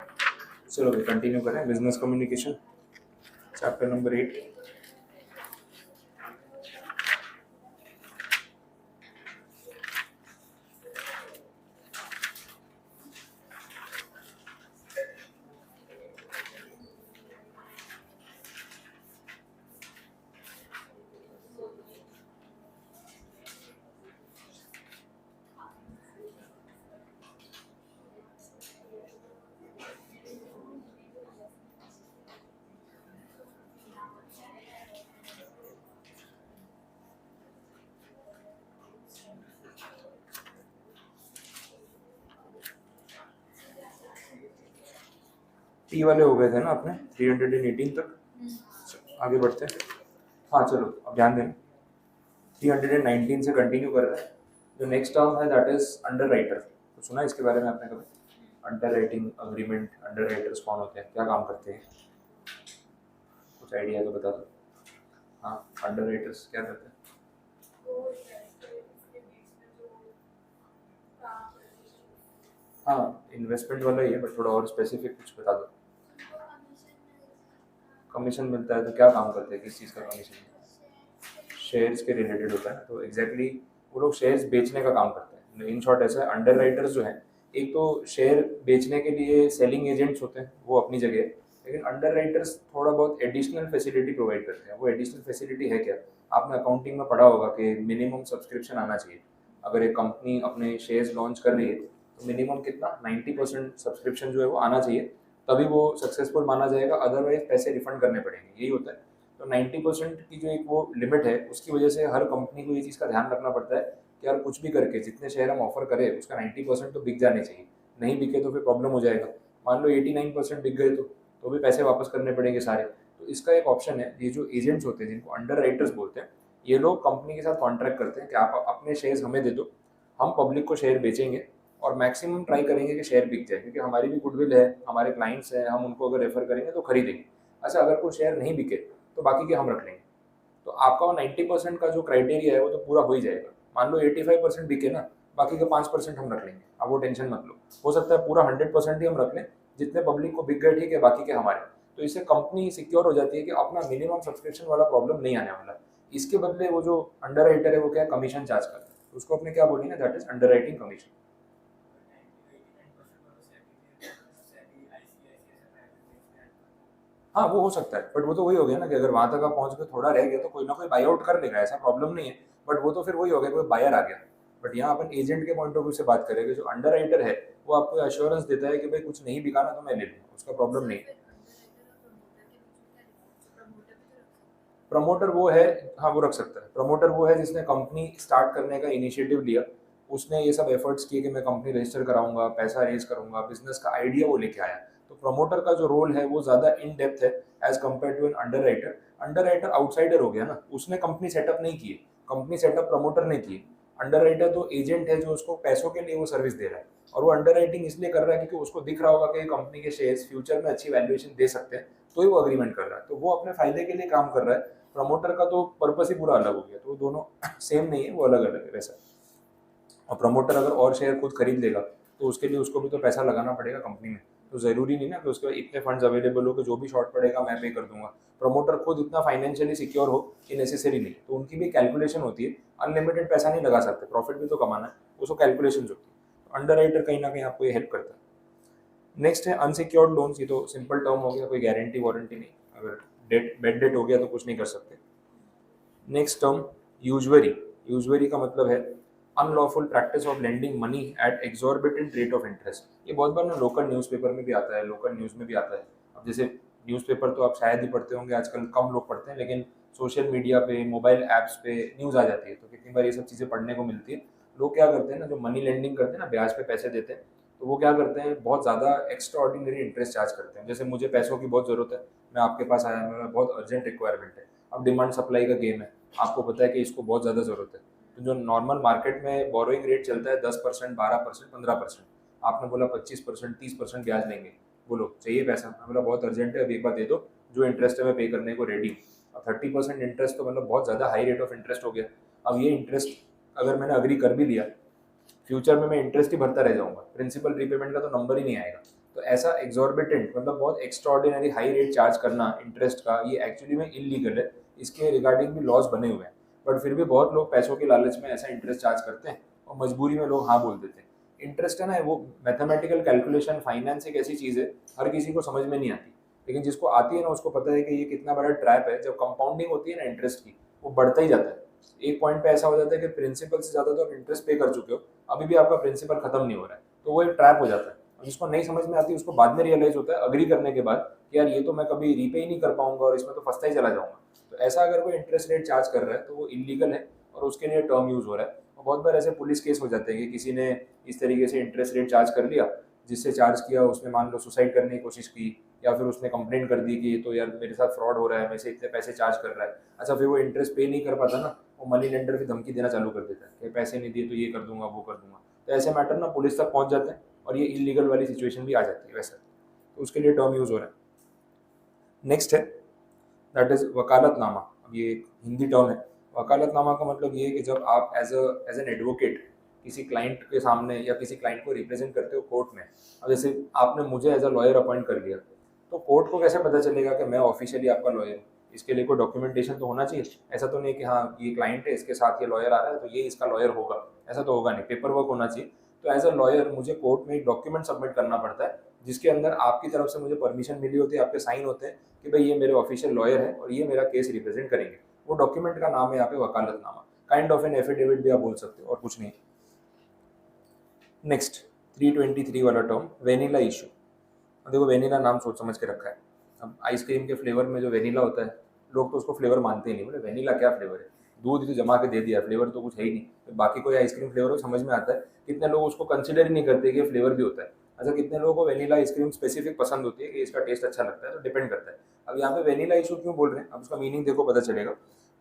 चलो कंटिन्यू करें business communication chapter number 8। T वाले हो गए थे ना अपने 318 तक। आगे बढ़ते हैं। हाँ चलो अब ध्यान देना, 319 से कंटिन्यू कर रहे हैं। जो नेक्स्ट टर्म है दैट इज अंडर राइटर। तो सुना है इसके बारे में आपने कभी? Under writing agreement, under writers कौन होते हैं, क्या काम करते हैं, कुछ आइडिया है तो बता दो। हाँ, अंडर राइटर्स क्या करते हैं? हाँ, इन्वेस्टमेंट वाला ही है बट थोड़ा और स्पेसिफिक कुछ बता दो। कमीशन मिलता है तो क्या काम करते हैं, किस चीज़ का कमीशन? शेयर्स के रिलेटेड होता है। तो एग्जैक्टली वो लोग शेयर्स बेचने का काम करते हैं। इन शॉर्ट ऐसा है, अंडर राइटर्स जो हैं, एक तो शेयर बेचने के लिए सेलिंग एजेंट्स होते हैं, वो अपनी जगह है। लेकिन अंडर राइटर्स थोड़ा बहुत एडिशनल फैसिलिटी प्रोवाइड करते हैं। वो एडिशनल फैसिलिटी है क्या? आपने अकाउंटिंग में पढ़ा होगा कि मिनिमम सब्सक्रिप्शन आना चाहिए। अगर एक कंपनी अपने शेयर्स लॉन्च कर रही है तो मिनिमम कितना 90% सब्सक्रिप्शन जो है वो आना चाहिए, तभी वो सक्सेसफुल माना जाएगा, अदरवाइज पैसे रिफंड करने पड़ेंगे। यही होता है। तो 90% की जो एक वो लिमिट है, उसकी वजह से हर कंपनी को ये चीज़ का ध्यान रखना पड़ता है कि यार कुछ भी करके जितने शेयर हम ऑफर करें उसका 90% तो बिक जाने चाहिए। नहीं बिके तो फिर प्रॉब्लम हो जाएगा। मान लो 89% बिक गए तो भी पैसे वापस करने पड़ेंगे सारे। तो इसका एक ऑप्शन है, ये जो एजेंट्स होते हैं जिनको अंडर राइटर्स बोलते हैं, ये लोग कंपनी के साथ कॉन्ट्रैक्ट करते हैं कि आप अपने शेयर्स हमें दे दो, हम पब्लिक को शेयर बेचेंगे और मैक्सिमम ट्राई करेंगे कि शेयर बिक जाए, क्योंकि हमारी भी गुडविल है, हमारे क्लाइंट्स हैं, हम उनको अगर रेफर करेंगे तो खरीदेंगे। अच्छा, अगर कोई शेयर नहीं बिके तो बाकी के हम रख लेंगे। तो आपका वो 90% का जो क्राइटेरिया है वो तो पूरा हो ही जाएगा। मान लो 85% बिके ना, बाकी का 5% हम रख लेंगे, अब वो टेंशन मत लो। हो सकता है पूरा 100% ही हम रख लें, जितने पब्लिक को बिक गए ठीक है, बाकी के हमारे। तो इससे कंपनी सिक्योर हो जाती है कि अपना मिनिमम सब्सक्रिप्शन वाला प्रॉब्लम नहीं आने वाला। इसके बदले वो जो अंडर राइटर है वो क्या कमीशन चार्ज करता है, उसको अपने क्या बोलेंगे, that is under writing commission. हाँ वो हो सकता है, बट वो तो वही हो गया ना कि अगर वहां तक आप पहुंच के थोड़ा रह गया तो कोई ना कोई बाई आउट कर लेगा, ऐसा प्रॉब्लम नहीं है। बट वो तो फिर वही हो गया, कोई बायर आ गया। बट यहाँ अपन एजेंट के पॉइंट ऑफ व्यू से बात करेंगे, जो अंडर राइटर है वो आपको अश्योरेंस देता है कि भाई कुछ नहीं बिका ना तो मैं ले लूंगा, उसका प्रॉब्लम नहीं है। प्रमोटर वो है, हाँ वो रख सकता है। प्रमोटर वो है जिसने कंपनी स्टार्ट करने का इनिशिएटिव लिया, उसने ये सब एफर्ट्स किए कि मैं कंपनी रजिस्टर कराऊंगा, पैसा रेज करूंगा, बिजनेस का आइडिया वो लेके आया। तो प्रमोटर का जो रोल है वो ज्यादा इन डेप्थ है as compare to an underwriter. Underwriter outsider हो गया ना, उसने कंपनी सेटअप नहीं की, कंपनी सेटअप प्रमोटर ने की। अंडर राइटर तो एजेंट है जो उसको पैसों के लिए वो सर्विस दे रहा है, और वो अंडर राइटिंग इसलिए कर रहा है क्योंकि उसको दिख रहा होगा कि कंपनी के शेयर्स फ्यूचर में अच्छी वैल्यूएशन दे सकते हैं, तो ही वो अग्रीमेंट कर रहा है। तो वो अपने फायदे के लिए काम कर रहा है। प्रमोटर का तो पर्पस ही पूरा अलग हो गया। तो वो दोनों सेम नहीं है, वो अलग अलग है वैसा। और प्रमोटर अगर और शेयर खुद खरीद लेगा तो उसके लिए उसको भी तो पैसा लगाना पड़ेगा कंपनी में। तो जरूरी नहीं ना कि उसके इतने फंड्स अवेलेबल हो कि जो भी शॉर्ट पड़ेगा मैं पे कर दूंगा। प्रमोटर खुद इतना फाइनेंशियली सिक्योर हो कि नेसेसरी नहीं, तो उनकी भी कैलकुलेशन होती है। अनलिमिटेड पैसा नहीं लगा सकते, प्रॉफिट भी तो कमाना है, उसको कैलकुलेशन होती है। अंडर राइटर कहीं ना कहीं आपको ये हेल्प करता है। नेक्स्ट है अनसिक्योर्ड लोन्स। ये तो सिंपल टर्म हो गया, कोई गारंटी वारंटी नहीं, अगर डेट बेड डेट हो गया तो कुछ नहीं कर सकते। Next term यूजरी। यूजरी का मतलब है unlawful practice of lending money at exorbitant rate of interest. ये बहुत बार ना लोकल न्यूज़पेपर में भी आता है, लोकल न्यूज़ में भी आता है। अब जैसे न्यूज़पेपर तो आप शायद ही पढ़ते होंगे, आजकल कम लोग पढ़ते हैं, लेकिन सोशल मीडिया पे, मोबाइल ऐप्स पे न्यूज़ आ जाती है, तो कितनी बार ये सब चीज़ें पढ़ने को मिलती है। लोग क्या करते हैं ना, जो मनी लेंडिंग करते हैं ना, ब्याज पे पैसे देते हैं, तो वो क्या करते हैं, बहुत ज़्यादा एक्स्ट्रा ऑर्डिनरी इंटरेस्ट चार्ज करते हैं। जैसे मुझे पैसों की बहुत ज़रूरत है, मैं आपके पास आया, मेरा बहुत अर्जेंट रिक्वायरमेंट है। अब डिमांड सप्लाई का गेम है, आपको पता है कि इसको बहुत ज़्यादा ज़रूरत है। तो जो नॉर्मल मार्केट में बोरोइंग रेट चलता है 10%, 12%, 15%, आपने बोला 25%, 30% ब्याज लेंगे। बोलो चाहिए पैसा, मैं बोला बहुत अर्जेंट है, अभी एक बार दे दो, जो इंटरेस्ट है मैं पे करने को रेडी। अब 30% इंटरेस्ट तो मतलब बहुत ज़्यादा हाई रेट ऑफ इंटरेस्ट हो गया। अब ये इंटरेस्ट अगर मैंने अग्री कर भी लिया फ्यूचर में मैं इंटरेस्ट ही भरता रह जाऊंगा, प्रिंसिपल रीपेमेंट का तो नंबर ही नहीं आएगा। तो ऐसा एग्जॉर्बिटेंट मतलब बहुत एक्स्ट्रॉर्डिनरी हाई रेट चार्ज करना इंटरेस्ट का, ये एक्चुअली में इलीगल है। इसके रिगार्डिंग भी लॉज बने हुए हैं, बट फिर भी बहुत लोग पैसों के लालच में ऐसा इंटरेस्ट चार्ज करते हैं और मजबूरी में लोग हाँ बोल देते हैं। इंटरेस्ट है ना, वो मैथमेटिकल कैलकुलेशन, फाइनेंस एक ऐसी चीज़ है हर किसी को समझ में नहीं आती, लेकिन जिसको आती है ना उसको पता है कि ये कितना बड़ा ट्रैप है। जब कंपाउंडिंग होती है ना इंटरेस्ट की, वो बढ़ता ही जाता है। एक पॉइंट पे ऐसा हो जाता है कि प्रिंसिपल से ज़्यादा तो आप इंटरेस्ट पे कर चुके हो, अभी भी आपका प्रिंसिपल खत्म नहीं हो रहा है, तो वो एक ट्रैप हो जाता है। और जिसको नहीं समझ में आती उसको बाद में रियलाइज होता है अग्री करने के बाद कि यार ये तो मैं कभी रीपे ही नहीं कर पाऊंगा और इसमें तो फंसता ही चला जाऊंगा। तो ऐसा अगर कोई इंटरेस्ट रेट चार्ज कर रहा है तो वो इलीगल है और उसके लिए टर्म यूज हो रहा है। और बहुत बार ऐसे पुलिस केस हो जाते हैं कि किसी ने इस तरीके से इंटरेस्ट रेट चार्ज कर लिया, जिससे चार्ज किया उसने मान लो सुसाइड करने की कोशिश की, या फिर उसने कंप्लेंट कर दी कि तो यार मेरे साथ फ्रॉड हो रहा है, मेरे से इतने पैसे चार्ज कर रहा है। अच्छा, फिर वो इंटरेस्ट पे नहीं कर पाता ना, वो मनी लेंडर भी धमकी देना चालू कर देता है कि पैसे नहीं दिए तो ये कर दूंगा वो कर दूंगा। तो ऐसे मैटर ना पुलिस तक पहुंच जाते हैं और ये इलीगल वाली सिचुएशन भी आ जाती है वैसे। तो उसके लिए टर्म यूज हो रहा है। नेक्स्ट है दैट इज वकालतनामा। अब ये एक हिंदी टर्म है। वकालतनामा का मतलब ये है कि जब आप एज एन एडवोकेट किसी क्लाइंट के सामने या किसी क्लाइंट को रिप्रेजेंट करते हो कोर्ट में। अब जैसे आपने मुझे एज अ लॉयर अपॉइंट कर लिया, तो कोर्ट को कैसे पता चलेगा कि मैं ऑफिशियली आपका लॉयर हूँ? इसके लिए कोई डॉक्यूमेंटेशन तो होना चाहिए। ऐसा तो नहीं कि हाँ ये क्लाइंट है इसके साथ ये लॉयर आ रहा है तो ये इसका लॉयर होगा, ऐसा तो होगा नहीं, पेपर वर्क होना चाहिए। तो एज अ लॉयर मुझे कोर्ट में एक डॉक्यूमेंट सबमिट करना पड़ता है जिसके अंदर आपकी तरफ से मुझे परमिशन मिली होती है, आपके साइन होते हैं कि भाई ये मेरे ऑफिशियल लॉयर है और ये मेरा केस रिप्रेजेंट करेंगे। वो डॉक्यूमेंट का नाम है यहाँ पे वकालतनामा। काइंड ऑफ एन एफिडेविट भी आप बोल सकते हो और कुछ नहीं। नेक्स्ट 323 वाला टर्म वेनिला इशू। देखो वेनिला नाम सोच समझ के रखा है। अब आइसक्रीम के फ्लेवर में जो वेनिला होता है, लोग तो उसको फ्लेवर मानते ही नहीं, बोले वेनिला क्या फ्लेवर है, दूध ही तो जमा के दे दिया, फ्लेवर तो कुछ है ही नहीं। तो बाकी कोई आइसक्रीम फ्लेवर हो समझ में आता है, कितने लोग उसको कंसिडर ही नहीं करते कि फ्लेवर भी होता है। अच्छा, कितने लोगों को वेनिला आइसक्रीम स्पेसिफिक पसंद होती है कि इसका टेस्ट अच्छा लगता है, तो डिपेंड करता है। अब यहाँ पे वेनिला इशू क्यों बोल रहे हैं, अब उसका मीनिंग देखो पता चलेगा।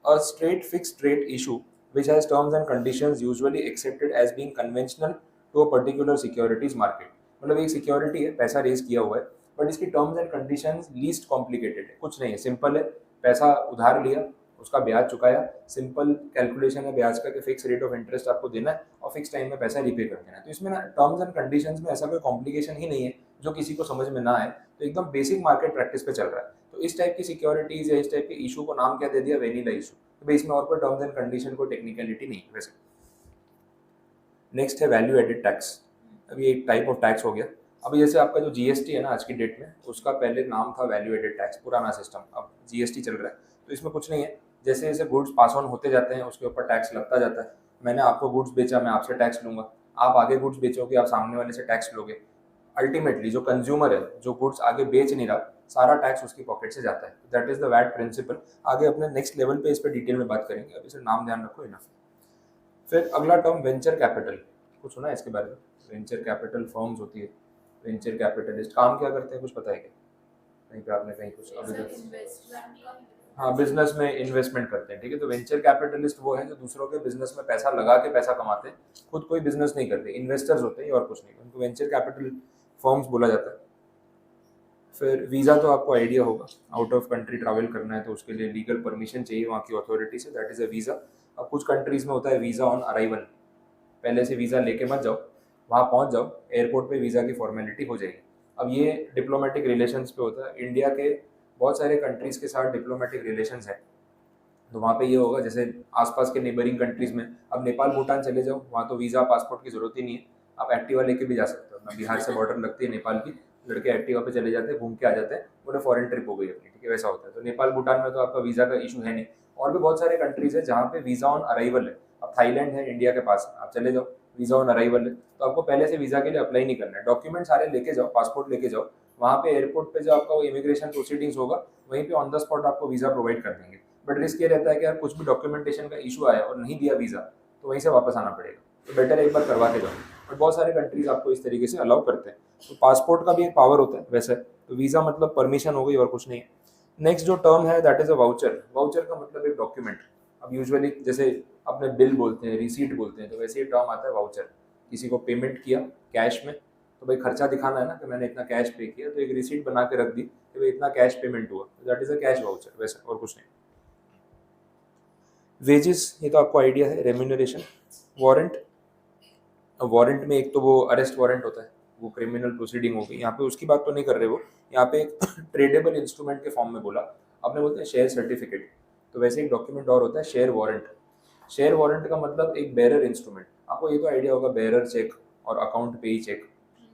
A straight fixed rate issue which has terms and conditions usually accepted as being conventional to a particular securities market। मतलब एक सिक्योरिटी है, पैसा रेज किया हुआ है, बट इसकी terms and conditions least complicated है, कुछ नहीं है, सिंपल है। पैसा उधार लिया, उसका ब्याज चुकाया, सिंपल कैलकुलेशन है ब्याज का कि फिक्स रेट ऑफ इंटरेस्ट आपको देना है और फिक्स टाइम में पैसा रीपे कर देना है। तो इसमें ना टर्म्स एंड कंडीशंस में ऐसा कोई कॉम्प्लिकेशन ही नहीं है जो किसी को समझ में ना आए, तो एकदम बेसिक मार्केट प्रैक्टिस पे चल रहा है। तो इस टाइप की सिक्योरिटीज या इस टाइप के इशू को नाम क्या दे दिया, वेनिला इशू। तो भाई इसमें और कोई टर्म्स एंड कंडीशन को टेक्निकलिटी नहीं है वैसे। नेक्स्ट है वैल्यू एडेड टैक्स। अभी एक टाइप ऑफ टैक्स हो गया। अभी जैसे आपका जो जीएसटी है ना आज की डेट में, उसका पहले नाम था वैल्यू एडेड टैक्स, पुराना सिस्टम, अब जीएसटी चल रहा है। तो इसमें कुछ नहीं है, जैसे जैसे गुड्स पास ऑन होते जाते हैं उसके ऊपर टैक्स लगता जाता है। मैंने आपको गुड्स बेचा, मैं आपसे टैक्स लूंगा, आप आगे गुड्स बेचोगे, आप सामने वाले से टैक्स लोगे। अल्टीमेटली जो कंज्यूमर है, जो गुड्स आगे बेच नहीं रहा, सारा टैक्स उसकी पॉकेट से जाता है। That is the VAT principle. आगे अपने नेक्स्ट लेवल पे इस पर डिटेल में बात करेंगे, अभी से नाम ध्यान रखो इनफ। फिर अगला टर्म वेंचर कैपिटल, कुछ सुना है इसके बारे में? वेंचर कैपिटल फर्म्स होती है, वेंचर कैपिटलिस्ट काम क्या करते हैं कुछ पता है क्या? कहीं पे आपने कहीं कुछ अभी तक? हाँ, बिजनेस में इन्वेस्टमेंट करते हैं, ठीक है। तो वेंचर कैपिटलिस्ट वो है जो दूसरों के बिजनेस में पैसा लगा के पैसा कमाते हैं, खुद कोई बिजनेस नहीं करते, इन्वेस्टर्स होते हैं और कुछ नहीं, उनको वेंचर कैपिटल फर्म्स बोला जाता है। फिर वीज़ा तो आपको आइडिया होगा, आउट ऑफ कंट्री ट्रैवल करना है तो उसके लिए लीगल परमिशन चाहिए वहाँ की अथॉरिटी से, दैट इज़ अ वीज़ा। अब कुछ कंट्रीज़ में होता है वीज़ा ऑन अराइवल, पहले से वीज़ा लेके मत जाओ, वहाँ पहुँच जाओ, एयरपोर्ट पे वीज़ा की फॉर्मेलिटी हो जाएगी। अब ये डिप्लोमेटिक रिलेशंस पे होता है। इंडिया के बहुत सारे कंट्रीज़ के साथ डिप्लोमेटिक रिलेशंस है, तो वहाँ पे ये होगा जैसे आसपास के नेबरिंग कंट्रीज़ में, अब नेपाल भूटान चले जाओ, वहाँ तो वीज़ा पासपोर्ट की ज़रूरत ही नहीं है, आप एक्टिवा लेके भी जा सकते हो। अपना बिहार से बॉर्डर लगती है नेपाल की, लड़के एक्टिवा पे चले जाते हैं, घूम के आ जाते हैं, पूरे फॉरेन ट्रिप हो गई अपनी, ठीक है, वैसा होता है। तो नेपाल भूटान में तो आपका वीज़ा का इशू है नहीं। और भी बहुत सारे कंट्रीज़ है जहाँ पे वीज़ा ऑन अराइवल है। अब थाईलैंड है इंडिया के पास, आप चले जाओ, वीज़ा ऑन अराइवल है, तो आपको पहले से वीज़ा के लिए अप्लाई नहीं करना है, डॉक्यूमेंट सारे लेके जाओ, पासपोर्ट लेके जाओ, वहाँ पे एयरपोर्ट पे जो आपका वो इमिग्रेशन प्रोसीडिंग्स होगा वहीं पे ऑन द स्पॉट आपको वीज़ा प्रोवाइड कर देंगे। बट रिस्क ये रहता है कि यार कुछ भी डॉक्यूमेंटेशन का इशू आया और नहीं दिया वीज़ा, तो वहीं से वापस आना पड़ेगा, तो बेटर एक बार करवा के जाओ। बट बहुत सारे कंट्रीज आपको इस तरीके से अलाउ करते हैं। तो पासपोर्ट का भी एक पावर होता है वैसे, तो वीज़ा मतलब परमिशन हो गई और कुछ नहीं है। नेक्स्ट जो टर्म है that is a voucher. Voucher का मतलब एक डॉक्यूमेंट। अब यूजुअली जैसे अपने बिल बोलते हैं, रिसीट बोलते हैं, तो वैसे ही टर्म आता है वाउचर। किसी को पेमेंट किया कैश में, तो भाई खर्चा दिखाना है ना कि मैंने इतना कैश पे किया, तो एक रिसीट बना के रख दी कि भाई इतना कैश पेमेंट हुआ, that is a cash voucher वैसे, और कुछ नहीं। वेजेस, ये तो आपको आइडिया है, रेम्यूनरेशन। वारंट, वारंट में एक तो वो अरेस्ट वारंट होता है, वो क्रिमिनल प्रोसीडिंग हो गई, यहाँ पे उसकी बात तो नहीं कर रहे वो, यहाँ पे एक ट्रेडेबल इंस्ट्रूमेंट के फॉर्म में बोला, अपने बोलते हैं शेयर सर्टिफिकेट, तो वैसे एक डॉक्यूमेंट और होता है शेयर वारंट। शेयर वारंट का मतलब एक बेरर इंस्ट्रूमेंट, आपको ये तो आइडिया होगा बेरर चेक और अकाउंट पेई चेक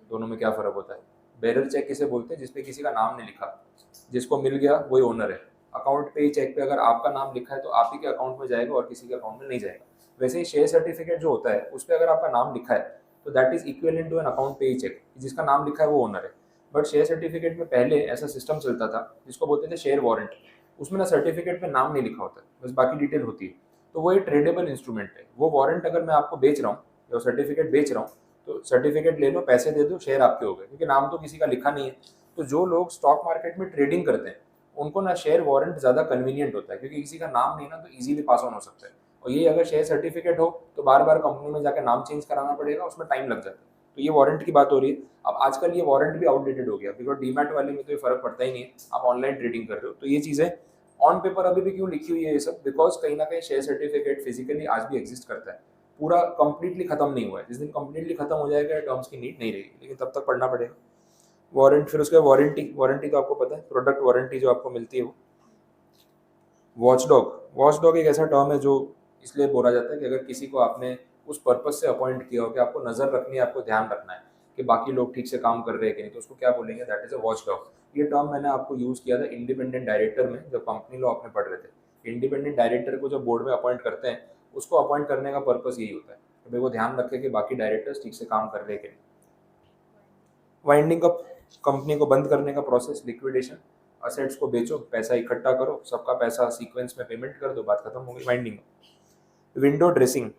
दोनों में क्या फ़र्क होता है। बेरर चेक किसे बोलते हैं, जिसपे किसी का नाम नहीं लिखा, जिसको मिल गया वही ओनर है। अकाउंट पेई चेक पे अगर आपका नाम लिखा है तो आप ही के अकाउंट में जाएगा और किसी के अकाउंट में नहीं जाएगा। वैसे ही शेयर सर्टिफिकेट जो होता है उस पर अगर आपका नाम लिखा है तो that is equivalent to an account payee cheque, जिसका नाम लिखा है वो ओनर है। बट शेयर सर्टिफिकेट में पहले ऐसा सिस्टम चलता था जिसको बोलते थे शेयर वारंट, उसमें ना सर्टिफिकेट में नाम नहीं लिखा होता है, बस बाकी डिटेल होती है। तो वो एक ट्रेडेबल इंस्ट्रूमेंट है। वो वारंट अगर मैं आपको बेच रहा हूँ या सर्टिफिकेट बेच रहा हूँ तो सर्टिफिकेट ले लो, पैसे दे दो, शेयर आपके हो गए, क्योंकि नाम तो किसी का लिखा नहीं है। तो जो लोग स्टॉक मार्केट में ट्रेडिंग करते हैं उनको ना शेयर वारंट ज़्यादा कन्वीनियंट होता है, क्योंकि किसी का नाम नहीं ना तो इजीली पास ऑन हो सकता है। और ये अगर शेयर सर्टिफिकेट हो तो बार बार कंपनी में जाकर नाम चेंज कराना पड़ेगा, उसमें टाइम लग जाता है। तो ये वारंट की बात हो रही है। अब आजकल ये वारंट भी आउटडेटेड हो गया, बिकॉज डीमैट वाले में तो ये फर्क पड़ता ही नहीं है, आप ऑनलाइन ट्रेडिंग कर रहे हो। तो ये चीज़ें ऑन पेपर अभी भी क्यों लिखी हुई है ये सब, बिकॉज कहीं ना कहीं शेयर सर्टिफिकेट फिजिकली आज भी एग्जिस्ट करता है, पूरा कंप्लीटली खत्म नहीं हुआ है। जिस दिन कंप्लीटली खत्म हो जाएगा टर्म्स की नीड नहीं रहेगी, लेकिन तब तक पढ़ना पड़ेगा। वारंट, फिर उसके वारंटी, वारंटी तो आपको पता है, प्रोडक्ट वारंटी जो आपको मिलती है वो। वॉचडॉग, वॉचडॉग एक ऐसा टर्म है जो इसलिए बोला जाता है कि अगर किसी को आपने उस पर्पज से अपॉइंट किया हो कि आपको नज़र रखनी है, आपको ध्यान रखना है कि बाकी लोग ठीक से काम कर रहे हैं कि नहीं, तो उसको क्या बोलेंगे, दैट इज अ वॉचडॉग। ये टर्म मैंने आपको यूज़ किया था इंडिपेंडेंट डायरेक्टर में, जब कंपनी लॉ आपने पढ़ रहे थे। इंडिपेंडेंट डायरेक्टर को जब बोर्ड में अपॉइंट करते हैं, उसको अपॉइंट करने का पर्पज़ यही होता है कि भाई वो ध्यान रखे कि बाकी डायरेक्टर्स ठीक से काम कर रहे हैं कि नहीं। वाइंडिंग अप, कंपनी को बंद करने का प्रोसेस, लिक्विडेशन, असेट्स को बेचो, पैसा इकट्ठा करो, सबका पैसा सीक्वेंस में पेमेंट कर दो, बात खत्म हो गई, वाइंडिंग अप। विंडो ड्रेसिंग,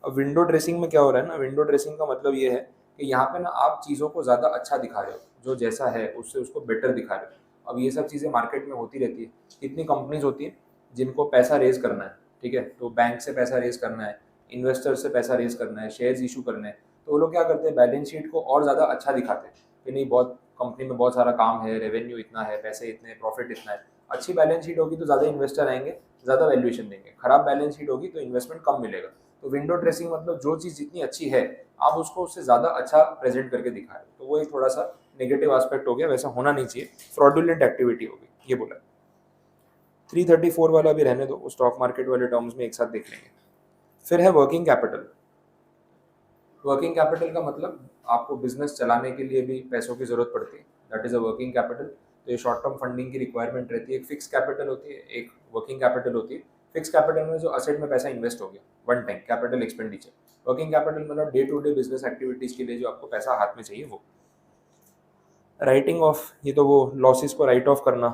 अब विंडो ड्रेसिंग में क्या हो रहा है ना, विंडो ड्रेसिंग का मतलब ये है कि यहाँ पे ना आप चीज़ों को ज़्यादा अच्छा दिखा रहे हो, जो जैसा है उससे उसको बेटर दिखा रहे हो। अब ये सब चीज़ें मार्केट में होती रहती है। कितनी कंपनीज होती है जिनको पैसा रेज करना है, ठीक है, तो बैंक से पैसा रेज करना है, इन्वेस्टर से पैसा रेज करना है, शेयर्स इशू करने हैं, तो वो लोग क्या करते हैं, बैलेंस शीट को और ज़्यादा अच्छा दिखाते हैं कि नहीं बहुत कंपनी में बहुत सारा काम है, रेवेन्यू इतना है, पैसे इतने, प्रॉफिट इतना है। अच्छी बैलेंस शीट होगी तो ज़्यादा इन्वेस्टर आएंगे, ज़्यादा वैल्यूएशन देंगे। खराब बैलेंस शीट होगी तो इन्वेस्टमेंट कम मिलेगा। तो विंडो ड्रेसिंग मतलब जो चीज़ जितनी अच्छी है आप उसको उससे ज़्यादा अच्छा प्रेजेंट करके दिखा रहे हो, तो वो एक थोड़ा सा नेगेटिव एस्पेक्ट हो गया, वैसा होना नहीं चाहिए, फ्रॉडुलेंट एक्टिविटी हो गई, ये बोला। 334 वाला भी रहने दो, वो स्टॉक मार्केट वाले टर्म्स में एक साथ देख लेंगे। फिर है वर्किंग कैपिटल। वर्किंग कैपिटल का मतलब आपको बिजनेस चलाने के लिए भी पैसों की जरूरत पड़ती है, that is a working capital. तो ये शॉर्ट टर्म फंडिंग की रिक्वायरमेंट रहती है। एक फिक्स कैपिटल होती है, एक वर्किंग कैपिटल होती है। फिक्स कैपिटल में जो असेट में पैसा इन्वेस्ट हो गया, one time capital expenditure. Working capital मतलब day to day business activities के लिए जो आपको पैसा हाथ में चाहिए वो। राइटिंग ऑफ, ये तो वो लॉसेस को राइट ऑफ करना,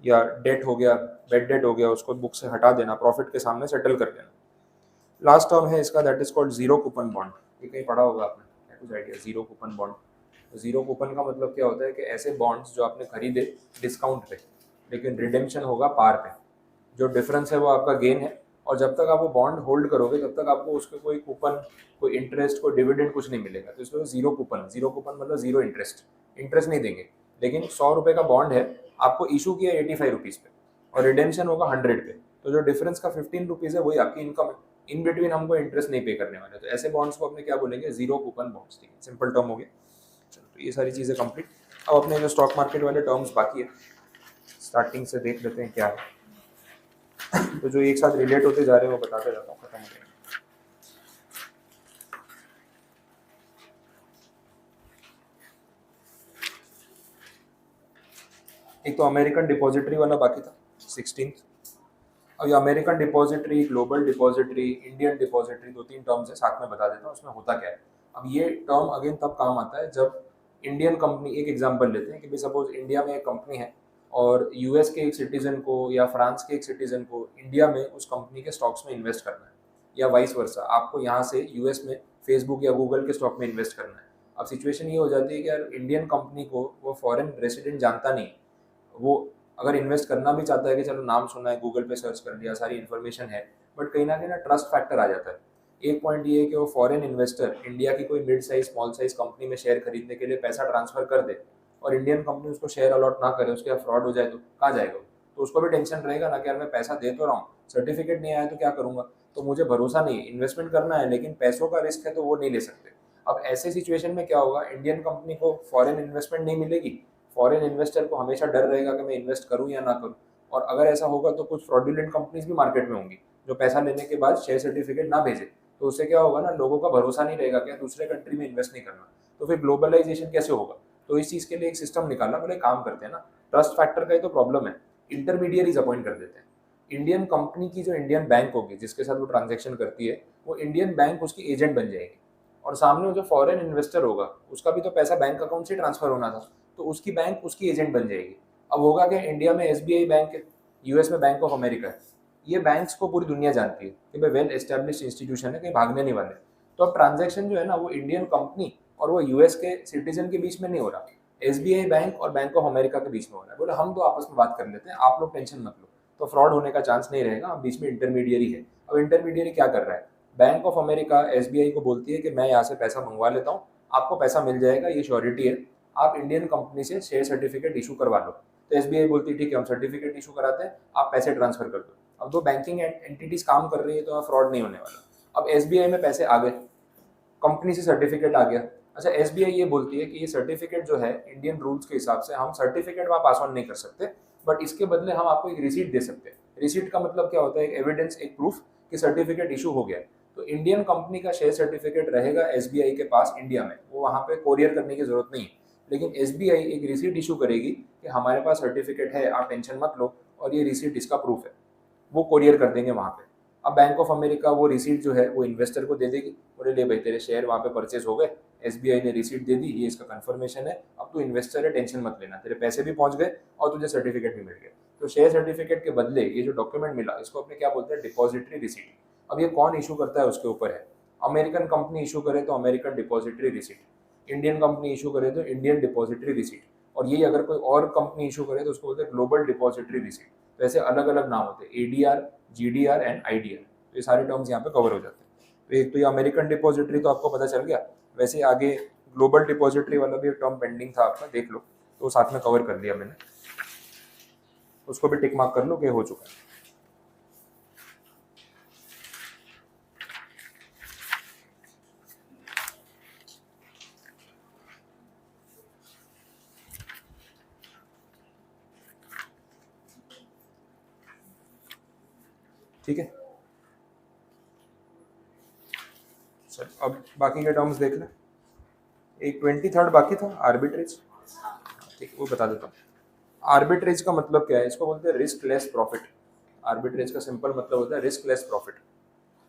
या डेट हो गया, बेड डेट हो गया, उसको बुक से हटा देना, प्रॉफिट के सामने सेटल कर देना। लास्ट टर्म है इसका, that is called zero coupon bond. ये कहीं पढ़ा होगा आपने, कुछ आइडिया, जीरो कूपन बॉन्ड। तो जीरो कूपन का मतलब क्या होता है कि ऐसे बॉन्ड्स जो आपने खरीदे डिस्काउंट पे, लेकिन रिडेम्पशन होगा पार पे, जो डिफरेंस है वो आपका गेन है। और जब तक आप वो बॉन्ड होल्ड करोगे तब तक आपको उसके कोई कूपन, कोई इंटरेस्ट, कोई डिविडेंड कुछ नहीं मिलेगा। तो इसलिए जीरो कूपन, जीरो कूपन मतलब जीरो इंटरेस्ट, इंटरेस्ट नहीं देंगे। लेकिन 100 रुपये का बॉन्ड है, आपको इशू किया 85 रुपीज़ पे और रिडेम्शन होगा 100 पे, तो जो डिफरेंस का 15 रुपीज़ है वही आपकी इनकम है। इन बिटवीन हमको इंटरेस्ट नहीं पे करने वाले, तो ऐसे बॉन्ड्स को अपने क्या बोलेंगे, जीरो कूपन बॉन्ड्स। ठीक है, सिंपल टर्म हो गया। चलो, तो ये सारी चीज़ें कंप्लीट। अब अपने जो स्टॉक मार्केट वाले टर्म्स बाकी है, स्टार्टिंग से देख लेते हैं क्या है। तो जो एक साथ रिलेट होते जा रहे हैं वो बताते जाता हूँ, खत्म हो गया। एक तो अमेरिकन डिपॉजिटरी वाला बाकी था, 16th। अब ये American depository, global depository, Indian depository, दो तीन टर्म्स है, साथ में बता देता हूँ उसमें होता क्या है। अब ये टर्म अगेन तब काम आता है जब इंडियन कंपनी, एक एग्जांपल लेते हैं कि भाई सपोज इंडिया में एक कंपनी है और यूएस के एक सिटीजन को या फ्रांस के एक सिटीजन को इंडिया में उस कंपनी के स्टॉक्स में इन्वेस्ट करना है, या वाइस वर्सा, आपको यहाँ से यूएस में फेसबुक या गूगल के स्टॉक में इन्वेस्ट करना है। अब सिचुएशन ये हो जाती है कि यार इंडियन कंपनी को वो फॉरेन रेसिडेंट जानता नहीं, वो अगर इन्वेस्ट करना भी चाहता है कि चलो नाम सुना है, गूगल पे सर्च कर लिया, सारी इन्फॉर्मेशन है, बट कहीं ना ट्रस्ट फैक्टर आ जाता है। एक पॉइंट ये है कि वो फॉरेन इन्वेस्टर इंडिया की कोई mid size, small size company में शेयर खरीदने के लिए पैसा ट्रांसफर कर दे और इंडियन कंपनी उसको शेयर अलॉट ना करे, उसके फ्रॉड हो जाए तो कहाँ जाएगा वो? तो उसको भी टेंशन रहेगा ना कि यार मैं पैसा दे तो रहा हूँ, सर्टिफिकेट नहीं आया तो क्या करूँगा। तो मुझे भरोसा नहीं है, इन्वेस्टमेंट करना है लेकिन पैसों का रिस्क है तो वो नहीं ले सकते। अब ऐसे सिचुएशन में क्या होगा, इंडियन कंपनी को फॉरेन इन्वेस्टमेंट नहीं मिलेगी, फॉरेन इन्वेस्टर को हमेशा डर रहेगा कि मैं इन्वेस्ट करूं या ना करूं, और अगर ऐसा होगा तो कुछ फ्रॉडुलेंट कंपनीज भी मार्केट में होंगी जो पैसा लेने के बाद शेयर सर्टिफिकेट ना भेजे, तो उससे क्या होगा ना, लोगों का भरोसा नहीं रहेगा कि दूसरे कंट्री में इन्वेस्ट नहीं करना, तो फिर ग्लोबलाइजेशन कैसे होगा। तो इस चीज़ के लिए एक सिस्टम निकालना, बोले काम करते हैं ना, ट्रस्ट फैक्टर का ही तो प्रॉब्लम है, इंटरमीडियरीज अपॉइंट कर देते हैं। इंडियन कंपनी की जो इंडियन बैंक होगी जिसके साथ वो ट्रांजेक्शन करती है, वो इंडियन बैंक उसकी एजेंट बन जाएगी, और सामने जो फॉरेन इन्वेस्टर होगा उसका भी तो पैसा बैंक अकाउंट से ट्रांसफर होना था, तो उसकी बैंक उसकी एजेंट बन जाएगी। अब होगा कि इंडिया में एसबीआई बैंक है, यूएस में बैंक ऑफ अमेरिका है, ये बैंक्स को पूरी दुनिया जानती है कि भाई वेल एस्टेब्लिश इंस्टीट्यूशन है, कहीं भागने नहीं वाले। तो अब ट्रांजेक्शन जो है ना वो इंडियन कंपनी और वो यूएस के सिटीजन के बीच में नहीं हो रहा, एसबीआई बैंक और बैंक ऑफ अमेरिका के बीच में हो रहा है। बोले हम तो आपस में बात कर लेते हैं, आप लोग टेंशन मत लो, तो फ्रॉड होने का चांस नहीं रहेगा। अब बीच में इंटरमीडियरी है, अब इंटरमीडियरी क्या कर रहा है, बैंक ऑफ अमेरिका एसबीआई को बोलती है कि मैं यहाँ से पैसा मंगवा लेता हूँ, आपको पैसा मिल जाएगा, ये श्योरिटी है, आप इंडियन कंपनी से शेयर सर्टिफिकेट इशू करवा लो। तो एसबीआई बोलती है ठीक है हम सर्टिफिकेट इशू कराते हैं, आप पैसे ट्रांसफर कर दो। अब दो बैंकिंग एंटिटीज काम कर रही है तो वहाँ फ्रॉड नहीं होने वाला। अब एसबीआई में पैसे आ गए, कंपनी से सर्टिफिकेट आ गया, अच्छा एसबीआई ये बोलती है कि ये सर्टिफिकेट जो है इंडियन रूल्स के हिसाब से हम सर्टिफिकेट वहाँ पास ऑन नहीं कर सकते, बट इसके बदले हम आपको एक रिसीट दे सकते हैं। रिसीट का मतलब क्या होता है, एक एविडेंस, एक प्रूफ कि सर्टिफिकेट इशू हो गया है। तो इंडियन कंपनी का शेयर सर्टिफिकेट रहेगा एसबीआई के पास इंडिया में, वो वहाँ पे कोरियर करने की जरूरत नहीं है, लेकिन एसबीआई एक रिसीट इशू करेगी कि हमारे पास सर्टिफिकेट है, आप टेंशन मत लो, और ये रिसीट इसका प्रूफ है, वो कोरियर कर देंगे वहाँ पे। अब बैंक ऑफ अमेरिका वो रिसीट जो है वो इन्वेस्टर को दे देगी, बोले ले भाई तेरे शेयर वहाँ पे परचेज हो गए, एसबीआई ने रिसीट दे दी, ये इसका कंफर्मेशन है, अब तू इन्वेस्टर है, टेंशन मत लेना, तेरे पैसे भी पहुंच गए और तुझे सर्टिफिकेट भी मिल गया। तो शेयर सर्टिफिकेट के बदले ये जो डॉक्यूमेंट मिला इसको अपने क्या बोलते हैं, डिपॉजिटरी रिसीट। अब ये कौन इशू करता है उसके ऊपर है, अमेरिकन कंपनी इशू करे तो American depository receipt, Indian company issue करे तो इंडियन डिपॉजिटरी रिसीट, और यही अगर कोई और कंपनी इशू करे तो उसको बोलते हैं ग्लोबल डिपॉजिटरी रिसीट। तो ऐसे अलग अलग नाम होते हैं, एडीआर, जीडीआर एंड आईडीआर, तो ये सारे टर्म्स यहाँ पे कवर हो जाते हैं। तो एक तो ये अमेरिकन डिपॉजिटरी तो आपको पता चल गया, वैसे आगे ग्लोबल डिपॉजिटरी वाला भी एक टर्म पेंडिंग था आपका, देख लो, तो साथ में कवर कर दिया मैंने, उसको भी टिक मार्क कर लो कि हो चुका है। ठीक है, चल अब बाकी के टर्म्स देख लें। एक 23rd बाकी था, आर्बिट्रेज, ठीक है वो बता देता हूँ। आर्बिट्रेज का मतलब क्या है, इसको बोलते हैं रिस्क लेस प्रॉफिट। आर्बिट्रेज का सिंपल मतलब होता है रिस्क लेस प्रॉफिट,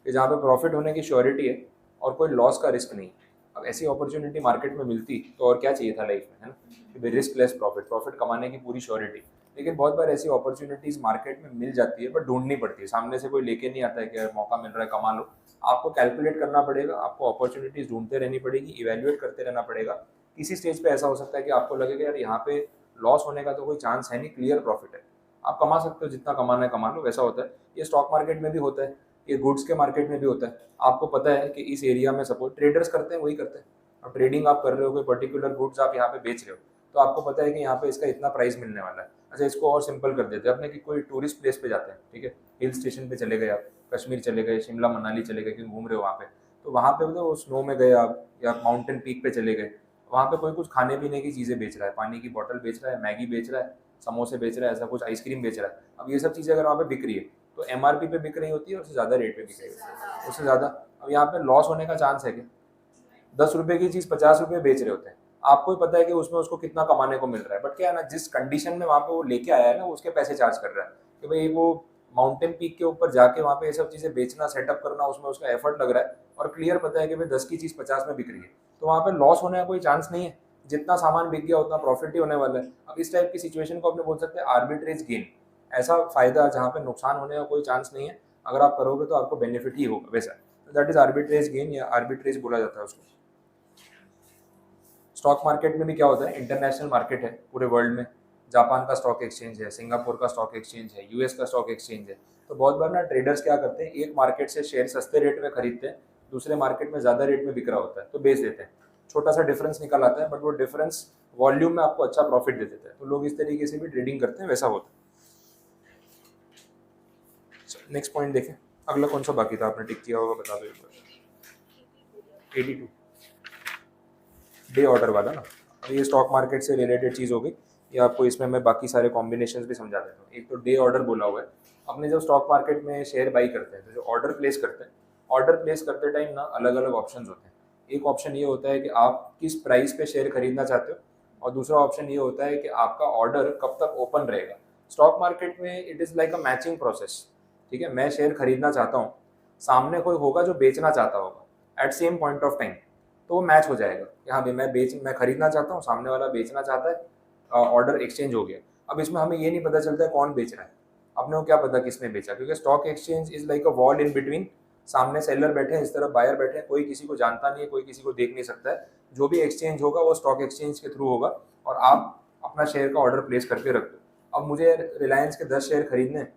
कि जहाँ पे प्रॉफिट होने की श्योरिटी है और कोई लॉस का रिस्क नहीं। अब ऐसी अपॉर्चुनिटी मार्केट में मिलती तो और क्या चाहिए था लाइफ में, है ना, कि भाई रिस्क लेस प्रॉफिट, प्रॉफिट कमाने की पूरी श्योरिटी। लेकिन बहुत बार ऐसी अपॉर्चुनिटीज मार्केट में मिल जाती है बट ढूंढनी पड़ती है, सामने से कोई लेके नहीं आता है कि यार मौका मिल रहा है कमा लो। आपको कैलकुलेट करना पड़ेगा, आपको अपॉर्चुनिटीज ढूंढते रहनी पड़ेगी, इवेल्युएट करते रहना पड़ेगा। किसी स्टेज पे ऐसा हो सकता है कि आपको लगेगा यार यहाँ पे लॉस होने का तो कोई चांस है नहीं, क्लियर प्रॉफिट है, आप कमा सकते हो, जितना कमाना है कमा लो, वैसा होता है। ये स्टॉक मार्केट में भी होता है, ये गुड्स के मार्केट में भी होता है। आपको पता है कि इस एरिया में सपोज ट्रेडर्स करते हैं, वही करते हैं। अब ट्रेडिंग आप कर रहे हो, कोई पर्टिकुलर गुड्स आप यहाँ पे बेच रहे हो, तो आपको पता है कि यहाँ पे इसका इतना प्राइस मिलने वाला है। अच्छा इसको और सिंपल कर देते हैं, अपने कि कोई टूरिस्ट प्लेस पे जाते हैं, ठीक है, हिल स्टेशन पे चले गए आप, कश्मीर चले गए, शिमला मनाली चले गए, क्यों घूम रहे हो वहाँ पे, तो वहाँ पे तो स्नो में गए आप या माउंटेन पीक पे चले गए, वहाँ पे कोई कुछ खाने पीने की चीज़ें बेच रहा है, पानी की बोतल बेच रहा है, मैगी बेच रहा है, समोसे बेच रहा है, ऐसा कुछ आइसक्रीम बेच रहा है। अब ये सब चीज़ें अगर वहाँ पे बिक रही है तो एमआरपी पे बिक रही होती है, उससे ज़्यादा रेट पे बिक रही होती है, उससे ज़्यादा। अब यहाँ पे लॉस होने का चांस है क्या, 10 रुपए की चीज़ 50 रुपए बेच रहे होते हैं, आपको ही पता है कि उसमें उसको कितना कमाने को मिल रहा है, बट क्या है ना, जिस कंडीशन में वहाँ पे वो लेके आया है ना, उसके पैसे चार्ज कर रहा है कि भाई वो माउंटेन पीक के ऊपर जाके वहाँ पे ये सब चीज़ें बेचना, सेटअप करना, उसमें उसका एफर्ट लग रहा है, और क्लियर पता है कि भाई 10 की चीज़ 50 में बिक रही है, तो वहाँ पे लॉस होने का कोई चांस नहीं है, जितना सामान बिक गया उतना प्रॉफिट ही होने वाला है। अब इस टाइप की सिचुएशन को अपने बोल सकते हैं आर्बिट्रेज गेन, ऐसा फायदा जहाँ पे नुकसान होने का कोई चांस नहीं है, अगर आप करोगे तो आपको बेनिफिट ही होगा, वैसा दैट इज आर्बिट्रेज गेन या आर्बिट्रेज बोला जाता है उसको। स्टॉक मार्केट में भी क्या होता है, इंटरनेशनल मार्केट है पूरे वर्ल्ड में, जापान का स्टॉक एक्सचेंज है, सिंगापुर का स्टॉक एक्सचेंज है, यूएस का स्टॉक एक्सचेंज है। तो बहुत बार ना ट्रेडर्स क्या करते हैं, एक मार्केट से शेयर सस्ते रेट में खरीदते हैं, दूसरे मार्केट में ज़्यादा रेट में बिक रहा होता है तो बेच देते हैं, छोटा सा डिफरेंस निकल आता है, बट वो डिफरेंस वॉल्यूम में आपको अच्छा प्रॉफिट दे देता है। तो लोग इस तरीके से भी ट्रेडिंग करते हैं, वैसा होता है। नेक्स्ट पॉइंट देखें, अगला कौन सा बाकी था, आपने टिक किया होगा, बता दो एक बार। 82 डे ऑर्डर वाला ना, ये स्टॉक मार्केट से रिलेटेड चीज़ हो गई। ये आपको इसमें मैं बाकी सारे कॉम्बिनेशन भी समझा देता हूँ। एक तो डे ऑर्डर बोला हुआ है, अपने जब स्टॉक मार्केट में शेयर बाई करते हैं तो जो ऑर्डर प्लेस करते हैं, ऑर्डर प्लेस करते टाइम ना अलग अलग ऑप्शन होते हैं। एक ऑप्शन ये होता है कि आप किस प्राइस पे शेयर खरीदना चाहते हो, और दूसरा ऑप्शन ये होता है कि आपका ऑर्डर कब तक ओपन रहेगा। स्टॉक मार्केट में it is like a matching process, ठीक है। मैं शेयर खरीदना चाहता हूँ, सामने कोई होगा जो बेचना चाहता होगा at same point of time, तो वो मैच हो जाएगा कि हाँ भाई मैं खरीदना चाहता हूँ, सामने वाला बेचना चाहता है, ऑर्डर एक्सचेंज हो गया। अब इसमें हमें ये नहीं पता चलता है कौन बेच रहा है, अपने को क्या पता किसने बेचा, क्योंकि stock exchange is like a wall in between. सामने सेलर बैठे हैं, इस तरफ बायर बैठे हैं, कोई किसी को जानता नहीं है, कोई किसी को देख नहीं सकता है। जो भी एक्सचेंज होगा वो स्टॉक एक्सचेंज के थ्रू होगा, और आप अपना शेयर का ऑर्डर प्लेस करके रख दो। अब मुझे रिलायंस के 10 शेयर खरीदने हैं,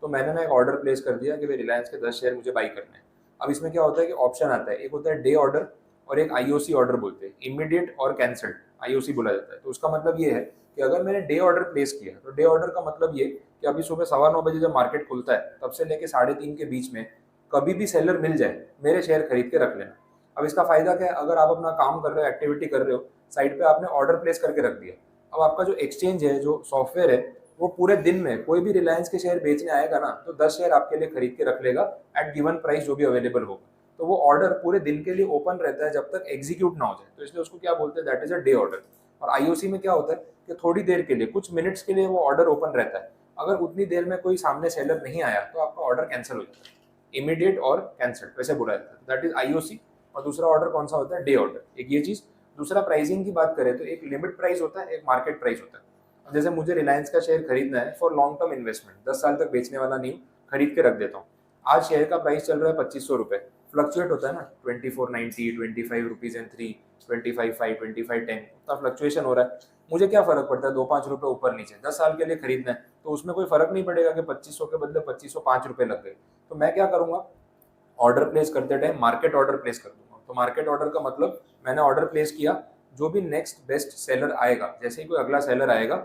तो मैंने ना एक ऑर्डर प्लेस कर दिया कि भाई रिलायंस के 10 शेयर मुझे बाई करने हैं। अब इसमें क्या होता है कि ऑप्शन आता है, एक होता है डे ऑर्डर और एक आईओसी ऑर्डर बोलते हैं, इमीडिएट और कैंसल्ड, आईओसी बोला जाता है। तो उसका मतलब ये है कि अगर मैंने डे ऑर्डर प्लेस किया, तो डे ऑर्डर का मतलब ये कि अभी सुबह 9:15 जब मार्केट खुलता है तब से लेके 3:30 के बीच में कभी भी सेलर मिल जाए, मेरे शेयर खरीद के रख लेना। अब इसका फायदा क्या है, अगर आप अपना काम कर रहे हो, एक्टिविटी कर रहे हो, साइड पे आपने ऑर्डर प्लेस करके रख दिया, अब आपका जो एक्सचेंज है, जो सॉफ्टवेयर है, वो पूरे दिन में कोई भी रिलायंस के शेयर बेचने आएगा ना, तो 10 शेयर आपके लिए खरीद के रख लेगा एट गिवन प्राइस जो भी अवेलेबल होगा। तो वो ऑर्डर पूरे दिन के लिए ओपन रहता है जब तक एग्जीक्यूट ना हो जाए, तो इसलिए उसको क्या बोलते हैं, that is a day order. और आईओसी में क्या होता है कि थोड़ी देर के लिए, कुछ मिनट्स के लिए वो ऑर्डर ओपन रहता है। अगर उतनी देर में कोई सामने सेलर नहीं आया तो आपका ऑर्डर कैंसिल हो जाता है, इमीडिएट और कैंसिल वैसे बोला जाता है, दैट इज आईओसी। और दूसरा ऑर्डर कौन सा होता है, डे ऑर्डर। एक ये चीज। दूसरा प्राइसिंग की बात करें तो एक लिमिट प्राइस होता है, एक मार्केट प्राइस होता है। जैसे मुझे रिलायंस का शेयर खरीदना है फॉर लॉन्ग टर्म इन्वेस्टमेंट, 10 साल तक बेचने वाला नहीं, खरीद के रख देता हूँ। आज शेयर का प्राइस चल रहा है 2500 रुपए, फ्लक्चुएट होता है ना, 2490, 25 रुपीज एंड 3, 25 5, 25 10, उतना फ्लक्चुएशन हो रहा है। मुझे क्या फर्क पड़ता है 2-5 रुपए ऊपर नीचे, 10 साल के लिए खरीदना है तो उसमें कोई फर्क नहीं पड़ेगा कि 2500 के बदले 2505 रुपए लग गए। तो मैं क्या करूंगा, ऑर्डर प्लेस करते टाइम मार्केट ऑर्डर प्लेस कर दूंगा। तो मार्केट ऑर्डर का मतलब मैंने ऑर्डर प्लेस किया, जो भी नेक्स्ट बेस्ट सेलर आएगा, जैसे ही कोई अगला सेलर आएगा,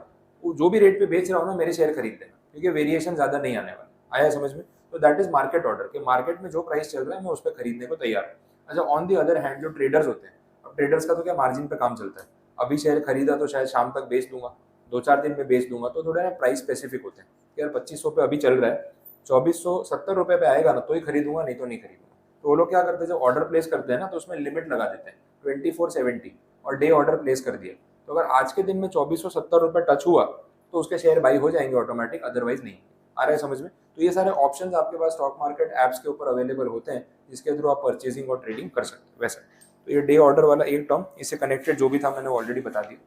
वो जो भी रेट पे बेच रहा हूँ ना, मेरे शेयर खरीद देना, क्योंकि वेरिएशन ज्यादा नहीं आने वाला। आया समझ में? तो दैट इज मार्केट ऑर्डर, कि मार्केट में जो प्राइस चल रहा है मैं उस पर खरीदने को तैयार हूँ। अच्छा, ऑन दी अदर हैंड जो ट्रेडर्स होते हैं, अब ट्रेडर्स का तो क्या मार्जिन पे काम चलता है। अभी शेयर खरीदा तो शायद शाम तक बेच दूंगा, 2-4 दिन में बेच दूंगा, तो थोड़ा ना प्राइस स्पेसिफिक होते हैं। यार 2500 पे अभी चल रहा है, 2470 रुपए पे आएगा ना तो ही खरीदूंगा, नहीं तो नहीं खरीदूंगा। तो वो लोग क्या करते हैं, जब ऑर्डर प्लेस करते हैं ना तो उसमें लिमिट लगा देते हैं 2470, और डे ऑर्डर प्लेस कर दिया। तो अगर आज के दिन में 2470 रुपए टच हुआ तो उसके शेयर बाई हो जाएंगे ऑटोमेटिक, अदरवाइज नहीं। आ रहा है समझ में? तो ये सारे ऑप्शंस आपके पास स्टॉक मार्केट एप्स के ऊपर अवेलेबल होते हैं, जिसके थ्रू आप परचेसिंग और ट्रेडिंग कर सकते हैं। वैसे तो ये डे ऑर्डर वाला एक टर्म, इससे कनेक्टेड जो भी था मैंने ऑलरेडी बता दिया।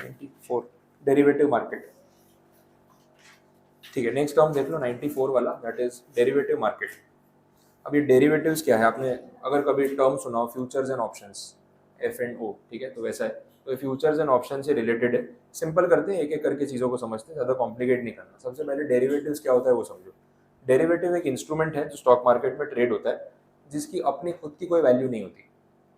94 डेरिवेटिव मार्केट, ठीक है। नेक्स्ट टर्म देख लो 94 वाला, दैट इज डेरिवेटिव मार्केट। अब ये डेरिवेटिव्स क्या है, आपने अगर कभी टर्म सुना हो, फ्यूचर्स एंड ऑप्शंस, F&O, ठीक है, तो वैसा है। तो फ्यूचर्स एंड ऑप्शन से रिलेटेड है। सिंपल करते हैं, एक एक करके चीज़ों को समझते हैं, ज़्यादा कॉम्प्लिकेट नहीं करना। सबसे पहले डेरिवेटिव्स क्या होता है वो समझो। डेरिवेटिव एक इंस्ट्रूमेंट है जो स्टॉक मार्केट में ट्रेड होता है, जिसकी अपनी खुद की कोई वैल्यू नहीं होती।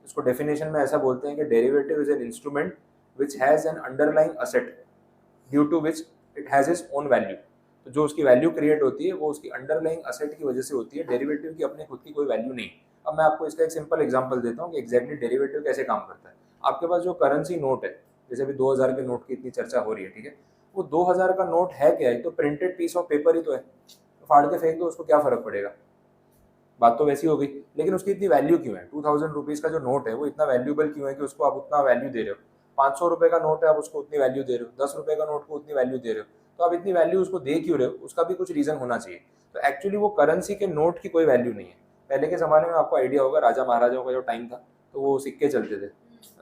इसको डेफिनेशन में ऐसा बोलते हैं कि derivative is an instrument which has an underlying asset due to which it has its own value. तो जो उसकी वैल्यू क्रिएट होती है वो उसकी अंडरलाइंग असेट की वजह से होती है, डेरिवेटिव की अपनी खुद की कोई वैल्यू नहीं। अब मैं आपको इसका एक सिंपल एग्जांपल देता हूँ कि एग्जैक्टली डेरिवेटिव कैसे काम करता है। आपके पास जो करेंसी नोट है, जैसे अभी 2000 के नोट की इतनी चर्चा हो रही है, ठीक है, वो 2000 का नोट है क्या है, तो प्रिंटेड पीस ऑफ पेपर ही तो है, तो फाड़ के फेंक दो, उसको क्या फर्क पड़ेगा। बात तो वैसी हो गई, लेकिन उसकी इतनी वैल्यू क्यों है। 2000 रुपीज़ का जो नोट है वो इतना वैल्यूबल क्यों है कि उसको आप उतना वैल्यू दे रहे हो। 500 रुपए का नोट है, आप उसको उतनी वैल्यू दे रहे हो, 10 रुपए का नोट को उतनी वैल्यू दे रहे हो, तो आप इतनी वैल्यू उसको दे क्यों रहे हो, उसका भी कुछ रीजन होना चाहिए। तो एक्चुअली वो करेंसी के नोट की कोई वैल्यू नहीं है। पहले के ज़माने में आपको आइडिया होगा, राजा महाराजाओं का जो टाइम था, तो वो सिक्के चलते थे,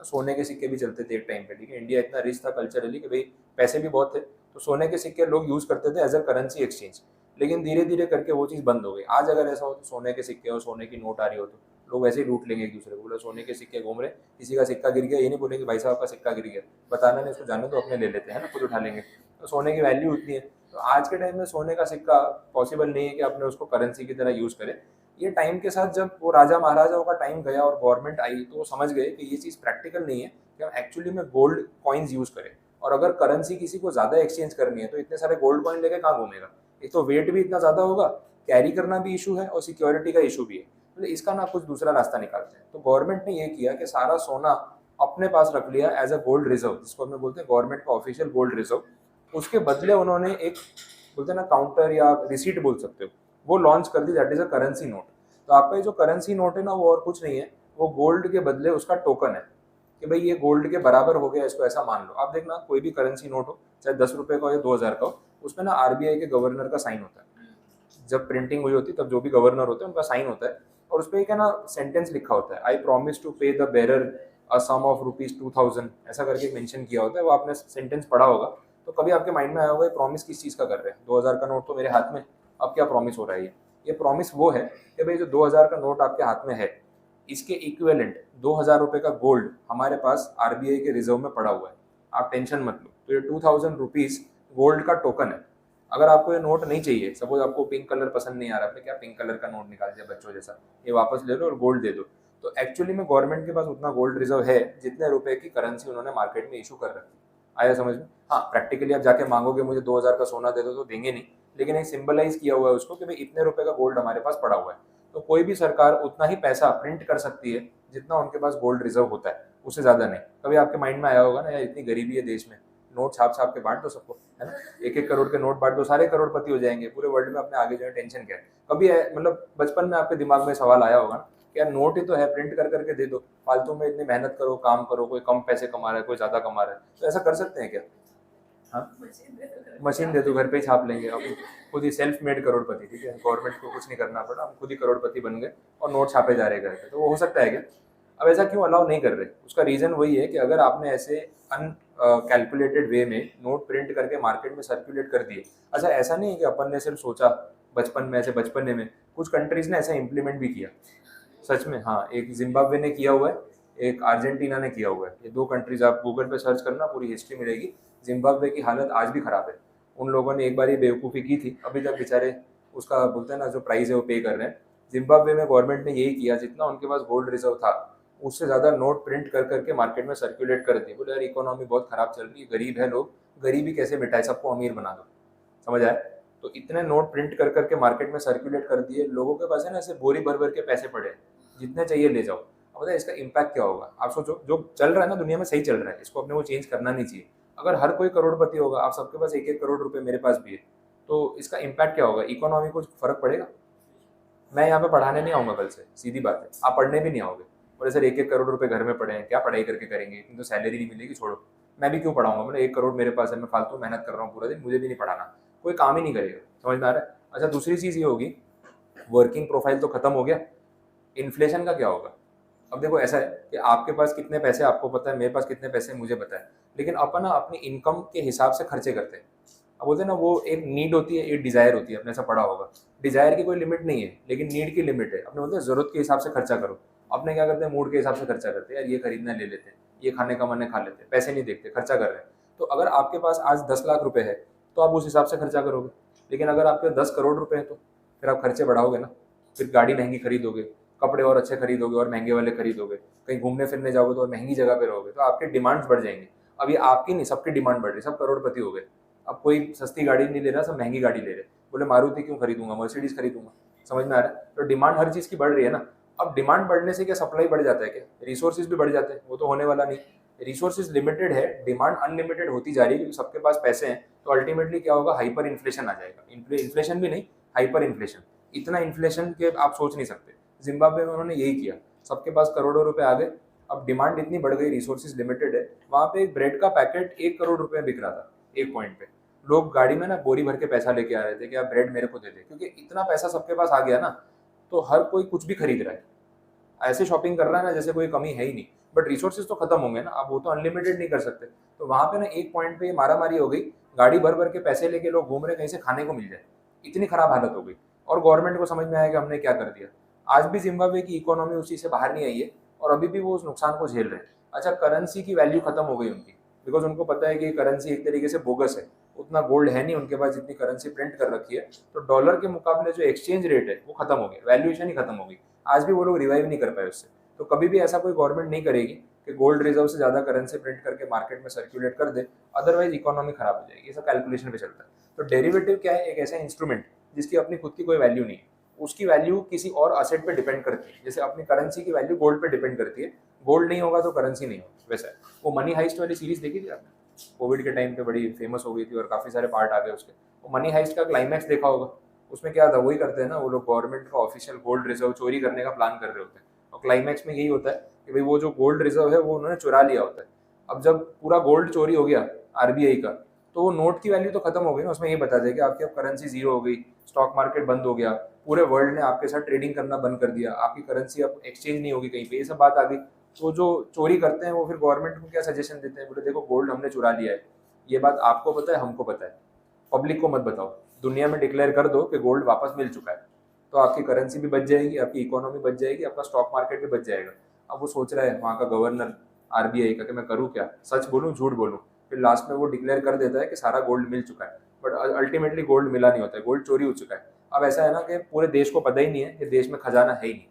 सोने के सिक्के भी चलते थे एक टाइम पे, ठीक है। इंडिया इतना रिच था कल्चरली कि भाई पैसे भी बहुत थे, तो सोने के सिक्के लोग यूज़ करते थे एज अ करेंसी एक्सचेंज। लेकिन धीरे धीरे करके वो चीज़ बंद हो गई। आज अगर ऐसा हो तो सोने के सिक्के और सोने की नोट आ रही हो तो लोग वैसे ही लूट लेंगे एक दूसरे को। बोला सोने के सिक्के घूम रहे, किसी का सिक्का गिर गया, ये नहीं बोलेंगे भाई साहब का सिक्का गिर गया, बताना नहीं, उसको जाने तो अपने ले लेते हैं ना, खुद उठा लेंगे। तो सोने की वैल्यू उतनी है। तो आज के टाइम में सोने का सिक्का पॉसिबल नहीं है कि अपने उसको करेंसी की तरह यूज़ करें। ये टाइम के साथ जब वो राजा महाराजाओं का टाइम गया और गवर्नमेंट आई, तो वो समझ गए कि ये चीज़ प्रैक्टिकल नहीं है कि हम एक्चुअली में गोल्ड कॉइन्स यूज़ करें। और अगर करेंसी किसी को ज़्यादा एक्सचेंज करनी है तो इतने सारे गोल्ड कॉइन लेके कहाँ घूमेगा। एक तो वेट भी इतना ज़्यादा होगा, कैरी करना भी इशू है, और सिक्योरिटी का इशू भी है। बोले इसका ना कुछ दूसरा रास्ता निकालते हैं। तो गवर्नमेंट ने ये किया कि सारा सोना अपने पास रख लिया एज अ गोल्ड रिजर्व, जिसको हमने बोलते हैं गवर्नमेंट का ऑफिशियल गोल्ड रिजर्व। उसके बदले उन्होंने एक बोलते हैं ना काउंटर या रिसीट बोल सकते हो, वो लॉन्च कर दी, that is a currency note. तो आपका ये जो करेंसी नोट है ना वो और कुछ नहीं है, वो गोल्ड के बदले उसका टोकन है कि भाई ये गोल्ड के बराबर हो गया, इसको ऐसा मान लो। आप देखना कोई भी करेंसी नोट हो, चाहे 10 रुपए का हो या 2000 का हो, उसमें ना आरबीआई के गवर्नर का साइन होता है। जब प्रिंटिंग हुई होती है तब जो भी गवर्नर होते हैं उनका साइन होता है, और उस पर एक है ना सेंटेंस लिखा होता है, I promise to pay the bearer a sum of ₹2000, ऐसा करके मेंशन किया होता है। वो आपने सेंटेंस पढ़ा होगा, तो कभी आपके माइंड में आया होगा ये प्रॉमिस किस चीज़ का कर रहे हैं, 2000 का नोट तो मेरे हाथ में, अब क्या प्रॉमिस हो रहा है। ये प्रॉमिस वो है कि भाई जो 2000 का नोट आपके हाथ में है, इसके इक्विवेलेंट 2000 रुपए का गोल्ड हमारे पास आरबीआई के रिजर्व में पड़ा हुआ है, आप टेंशन मत लो। तो ये 2000 रुपीज गोल्ड का टोकन है। अगर आपको ये नोट नहीं चाहिए, सपोज आपको पिंक कलर पसंद नहीं आ रहा, आपने क्या पिंक कलर का नोट निकाल दिया बच्चों जैसा, ये वापस ले लो और गोल्ड दे दो। तो एक्चुअली में गवर्नमेंट के पास उतना गोल्ड रिजर्व है जितने रुपए की करेंसी उन्होंने मार्केट में इशू कर रखी। आया समझ में? हाँ, प्रैक्टिकली आप जाके मांगोगे मुझे 2000 का सोना दे दो तो देंगे नहीं, लेकिन एक सिंबलाइज किया हुआ है उसको कि भाई इतने रुपए का गोल्ड हमारे पास पड़ा हुआ है। तो कोई भी सरकार उतना ही पैसा प्रिंट कर सकती है जितना उनके पास गोल्ड रिजर्व होता है, उससे ज्यादा नहीं। कभी आपके माइंड में आया होगा ना यार इतनी गरीबी है देश में, नोट छाप छाप के बांट दो सबको, है ना, 1-1 करोड़ के नोट बांट दो, सारे करोड़पति हो जाएंगे पूरे वर्ल्ड में, अपने आगे जो है टेंशन क्या है। कभी मतलब बचपन में आपके दिमाग में सवाल आया होगा ना कि यार नोट ही तो है, प्रिंट कर करके दे दो, फालतू में इतनी मेहनत करो, काम करो, कोई कम पैसे कमा रहा है कोई ज्यादा कमा रहा है, तो ऐसा कर सकते हैं क्या? हाँ, मशीन दे दो घर पे ही छाप लेंगे, अब खुद ही सेल्फ मेड करोड़पति, ठीक है, गवर्नमेंट को कुछ नहीं करना पड़ा, हम खुद ही करोड़पति बन गए और नोट छापे जा रहे घर पे, तो वो हो सकता है क्या? अब ऐसा क्यों अलाउ नहीं कर रहे? उसका रीजन वही है कि अगर आपने ऐसे अन कैलकुलेटेड वे में नोट प्रिंट करके मार्केट में सर्कुलेट कर दिए, अच्छा ऐसा नहीं है कि अपन ने सिर्फ सोचा बचपन में, ऐसे बचपने में, कुछ कंट्रीज ने ऐसा इम्प्लीमेंट भी किया सच में। हाँ, एक जिम्बाब्वे ने किया हुआ है, एक अर्जेंटीना ने किया हुआ है, ये 2 कंट्रीज आप गूगल पे सर्च करना पूरी हिस्ट्री मिलेगी। जिम्बाब्वे की हालत आज भी खराब है, उन लोगों ने एक बार ये बेवकूफ़ी की थी, अभी तक बेचारे उसका बोलते हैं ना जो प्राइस है वो पे कर रहे हैं। जिम्बाब्वे में गवर्नमेंट ने यही किया, जितना उनके पास गोल्ड रिजर्व था उससे ज़्यादा नोट प्रिंट कर करके मार्केट में सर्कुलेट कर दिए। बोले यार इकोनॉमी बहुत खराब चल रही है, गरीब है लोग, गरीबी कैसे मिटाए, सबको अमीर बना दो, समझ आया? तो इतने नोट प्रिंट कर करके मार्केट में सर्कुलेट कर दिए, लोगों के पास है ना ऐसे बोरी भर भर के पैसे पड़े हैं, जितने चाहिए ले जाओ। अब बताए इसका इम्पैक्ट क्या होगा? आप सोचो, जो चल रहा है ना दुनिया में सही चल रहा है, इसको अपने को चेंज करना नहीं चाहिए। अगर हर कोई करोड़पति होगा, आप सबके पास 1-1 करोड़ रुपए, मेरे पास भी है, तो इसका इम्पैक्ट क्या होगा? इकोनॉमी को फर्क पड़ेगा? मैं यहाँ पे पढ़ाने नहीं आऊँगा कल से, सीधी बात है, आप पढ़ने भी नहीं आओगे। बोले सर 1-1 करोड़ रुपए घर में पड़े हैं, क्या पढ़ाई करके करेंगे, इतनी तो सैलरी नहीं मिलेगी, छोड़ो। मैं भी क्यों पढ़ाऊंगा, मैंने 1 करोड़ मेरे पास है, मैं फालतू मेहनत कर रहा हूँ पूरा दिन, मुझे भी नहीं पढ़ाना, कोई काम ही नहीं करेगा। समझ में आ रहा है? अच्छा, दूसरी चीज़ ये होगी, वर्किंग प्रोफाइल तो खत्म हो गया, इन्फ्लेशन का क्या होगा? अब देखो ऐसा है कि आपके पास कितने पैसे आपको पता है, मेरे पास कितने पैसे मुझे पता है, लेकिन अपन ना अपनी इनकम के हिसाब से खर्चे करते हैं। अब बोलते हैं ना वो एक नीड होती है, एक डिजायर होती है, अपने ऐसा पढ़ा होगा, डिजायर की कोई लिमिट नहीं है लेकिन नीड की लिमिट है। अपने बोलते हैं जरूरत के हिसाब से खर्चा करो, अपने क्या करते हैं मूड के हिसाब से खर्चा करते हैं, यार ये खरीदना है ले लेते हैं, ये खाने का मन है खा लेते हैं, पैसे नहीं देखते, खर्चा कर रहे हैं। तो अगर आपके पास आज 10 लाख रुपए है तो आप उस हिसाब से खर्चा करोगे, लेकिन अगर आपके 10 करोड़ रुपए है तो फिर आप खर्चे बढ़ाओगे ना, फिर गाड़ी महंगी खरीदोगे, कपड़े और अच्छे खरीदोगे और महंगे वाले खरीदोगे, कहीं घूमने फिरने जाओगे तो और महंगी जगह पे रहोगे, तो आपके डिमांड्स बढ़ जाएंगे। अब ये आपकी नहीं, सबकी डिमांड बढ़ रही, सब करोड़पति हो गए, अब कोई सस्ती गाड़ी नहीं ले रहा, सब महंगी गाड़ी ले रहे। बोले मारुति क्यों खरीदूंगा, मर्सिडीज खरीदूंगा। समझ में आ रहा है? तो डिमांड हर चीज की बढ़ रही है ना। अब डिमांड बढ़ने से क्या सप्लाई बढ़ जाता है क्या? रिसोर्सेज भी बढ़ जाते हैं, वो तो होने वाला नहीं। रिसोर्सेज लिमिटेड है, डिमांड अनलिमिटेड होती जा रही है क्योंकि सबके पास पैसे हैं, तो अल्टीमेटली क्या होगा, हाइपर इन्फ्लेशन आ जाएगा। इन्फ्लेशन भी नहीं, हाइपर इन्फ्लेशन, इतना इन्फ्लेशन के आप सोच नहीं सकते। जिम्बाब्वे में उन्होंने यही किया, सबके पास करोड़ों रुपए आ गए, अब डिमांड इतनी बढ़ गई, रिसोर्सेज लिमिटेड है, वहां पे एक ब्रेड का पैकेट 1 करोड़ रुपए में बिक रहा था एक पॉइंट पे। लोग गाड़ी में ना बोरी भर के पैसा लेके आ रहे थे कि आप ब्रेड मेरे को दे दे, क्योंकि इतना पैसा सबके पास आ गया ना, तो हर कोई कुछ भी खरीद रहा है, ऐसे शॉपिंग कर रहा है ना जैसे कोई कमी है ही नहीं। बट रिसोर्सेज तो खत्म होंगे ना, अब वो तो अनलिमिटेड नहीं कर सकते। तो वहां पे ना एक पॉइंट पे मारा मारी हो गई, गाड़ी भर भर के पैसे लेके लोग घूम रहे, कहीं से खाने को मिल जाए, इतनी खराब हालत हो गई। और गवर्नमेंट को समझ में आया कि हमने क्या कर दिया। आज भी जिम्बाब्वे की इकोनॉमी उसी से बाहर नहीं आई है और अभी भी वो उस नुकसान को झेल रहे हैं। अच्छा, करेंसी की वैल्यू खत्म हो गई उनकी, बिकॉज उनको पता है कि करेंसी एक तरीके से बोगस है, उतना गोल्ड है नहीं उनके पास जितनी करेंसी प्रिंट कर रखी है, तो डॉलर के मुकाबले जो एक्सचेंज रेट है वो खत्म हो गया, वैल्यूएशन ही खत्म हो गई। आज भी वो लोग रिवाइव नहीं कर पाए उससे। तो कभी भी ऐसा कोई गवर्नमेंट नहीं करेगी कि गोल्ड रिजर्व से ज्यादा करेंसी प्रिंट करके मार्केट में सर्कुलेट कर दे, अदरवाइज इकोनॉमी खराब हो जाएगी। ये सब कैलकुलेशन पे चलता है। तो डेरिवेटिव क्या है, एक ऐसा इंस्ट्रूमेंट जिसकी अपनी खुद की कोई वैल्यू नहीं है, उसकी वैल्यू किसी और असेट पे डिपेंड करती है। जैसे अपनी करेंसी की वैल्यू गोल्ड पे डिपेंड करती है, गोल्ड नहीं होगा तो करेंसी नहीं होगी। वैसा है। वो मनी हाइस्ट वाली सीरीज देखी थी आपने, कोविड के टाइम पे बड़ी फेमस हो गई थी और काफी सारे पार्ट आ गए उसके। वो मनी हाइस्ट का क्लाइमैक्स देखा होगा, उसमें क्या था, वही करते हैं ना वो लोग, गवर्नमेंट का ऑफिशियल गोल्ड रिजर्व चोरी करने का प्लान कर रहे होते हैं, और क्लाइमैक्स में यही होता है कि भाई वो जो गोल्ड रिजर्व है वो उन्होंने चुरा लिया होता है। अब जब पूरा गोल्ड चोरी हो गया आरबीआई का, तो वो नोट की वैल्यू तो खत्म हो गई ना, उसमें ये बता दें कि आपकी अब करेंसी जीरो हो गई, स्टॉक मार्केट बंद हो गया, पूरे वर्ल्ड ने आपके साथ ट्रेडिंग करना बंद कर दिया, आपकी करेंसी अब एक्सचेंज नहीं होगी कहीं पे, ये सब बात आ गई। तो जो चोरी करते हैं वो फिर गवर्नमेंट को क्या सजेशन देते हैं, बोले देखो गोल्ड हमने चुरा लिया है, ये बात आपको पता है, हमको पता है, पब्लिक को मत बताओ, दुनिया में डिक्लेयर कर दो कि गोल्ड वापस मिल चुका है, तो आपकी करेंसी भी बच जाएगी, आपकी इकोनॉमी बच जाएगी, आपका स्टॉक मार्केट भी बच जाएगा। अब वो सोच रहा है वहाँ का गवर्नर आरबीआई का कि मैं करूँ क्या, सच बोलूँ झूठ बोलूँ, फिर लास्ट में वो डिक्लेयर कर देता है कि सारा गोल्ड मिल चुका है, बट अल्टीमेटली गोल्ड मिला नहीं होता है, गोल्ड चोरी हो चुका है। अब ऐसा है ना कि पूरे देश को पता ही नहीं है कि देश में खजाना है ही नहीं,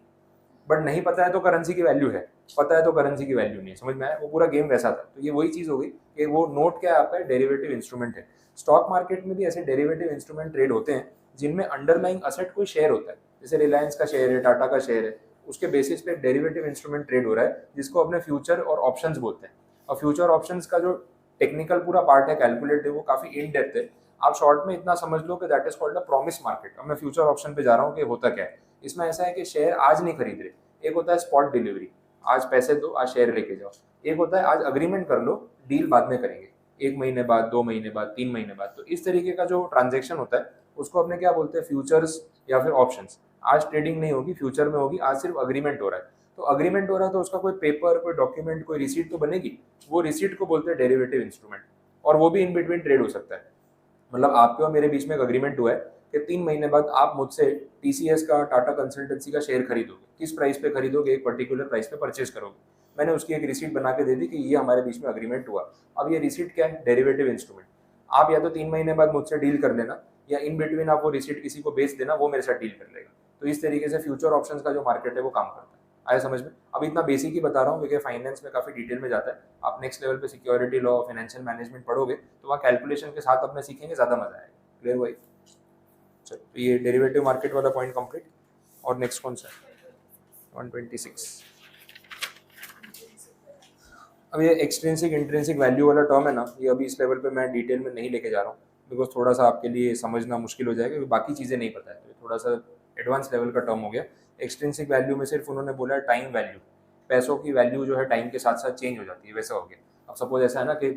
बट नहीं पता है तो करेंसी की वैल्यू है, पता है तो करेंसी की वैल्यू नहीं है, समझ में आया, वो पूरा गेम वैसा था। तो ये वही चीज हो गई कि वो नोट क्या है आपका, डेरिवेटिव इंस्ट्रूमेंट है। स्टॉक मार्केट में भी ऐसे डेरिवेटिव इंस्ट्रूमेंट ट्रेड होते हैं जिनमें अंडरलाइंग असेट कोई शेयर होता है, जैसे रिलायंस का शेयर है, टाटा का शेयर है, उसके बेसिस पे डेरिवेटिव इंस्ट्रूमेंट ट्रेड हो रहा है जिसको अपने फ्यूचर और ऑप्शंस बोलते हैं। और फ्यूचर ऑप्शंस का जो टेक्निकल पूरा पार्ट है, कैलकुलेटिव, वो काफी इन डेप्थ है। आप शॉर्ट में इतना समझ लो कि that is called a promise market. अब मैं फ्यूचर ऑप्शन पे जा रहा हूँ कि होता क्या है इसमें, ऐसा है कि शेयर आज नहीं खरीद रहे, एक होता है स्पॉट डिलीवरी, आज पैसे दो आज शेयर लेके जाओ, एक होता है आज अग्रीमेंट कर लो, डील बाद में करेंगे, 1 महीने बाद, 2 महीने बाद, 3 महीने बाद। तो इस तरीके का जो ट्रांजेक्शन होता है उसको अपने क्या बोलते हैं, फ्यूचर्स या फिर ऑप्शंस। आज ट्रेडिंग नहीं होगी, फ्यूचर में होगी, आज सिर्फ अग्रीमेंट हो रहा है। तो अग्रीमेंट हो रहा है तो उसका कोई पेपर, कोई डॉक्यूमेंट, कोई रिसीट तो बनेगी, वो रिसीट को बोलते हैं डेरिवेटिव इंस्ट्रूमेंट। और वो भी इन बिटवीन ट्रेड हो सकता है, मतलब आपके और मेरे बीच में एक अग्रीमेंट हुआ है कि 3 महीने बाद आप मुझसे टीसीएस का, टाटा कंसल्टेंसी का शेयर खरीदोगे, किस प्राइस पे खरीदोगे, एक पर्टिकुलर प्राइस पे परचेज करोगे, मैंने उसकी एक रिसीट बना के दे दी कि ये हमारे बीच में अग्रीमेंट हुआ। अब ये रिसीट क्या है, डेरिवेटिव इंस्ट्रूमेंट। आप या तो 3 महीने बाद मुझसे डील कर लेना, या इन बिटवीन आप वो रिसीट किसी को बेच देना, वो मेरे साथ डील कर लेगा। तो इस तरीके से फ्यूचर ऑप्शंस का जो मार्केट है वो काम करता है। आया समझ में? अब इतना बेसिक ही बता रहा हूँ क्योंकि फाइनेंस में काफी डिटेल में जाता है। आप नेक्स्ट लेवल पे सिक्योरिटी लॉ, फाइनेंशियल मैनेजमेंट पढ़ोगे तो वहाँ कैलकुलेशन के साथ अपने सीखेंगे, ज्यादा मजा आएगा। क्लियर भाई? चलो, तो ये डेरिवेटिव मार्केट वाला पॉइंट कंप्लीट। और नेक्स्ट कौन सा है? 126। अब ये एक्सट्रिंसिक इंट्रिंसिक वैल्यू वाला टर्म है ना, ये अभी इस लेवल पे मैं डिटेल में नहीं लेके जा रहा हूँ, बिकॉज थोड़ा सा आपके लिए समझना मुश्किल हो जाएगा क्योंकि बाकी चीज़ें नहीं पता है, तो थोड़ा सा एडवांस लेवल का टर्म हो गया। एक्सट्रिंसिक वैल्यू में सिर्फ उन्होंने बोला टाइम वैल्यू, पैसों की वैल्यू जो है टाइम के साथ साथ चेंज हो जाती है, वैसा हो गया। अब सपोज ऐसा है ना कि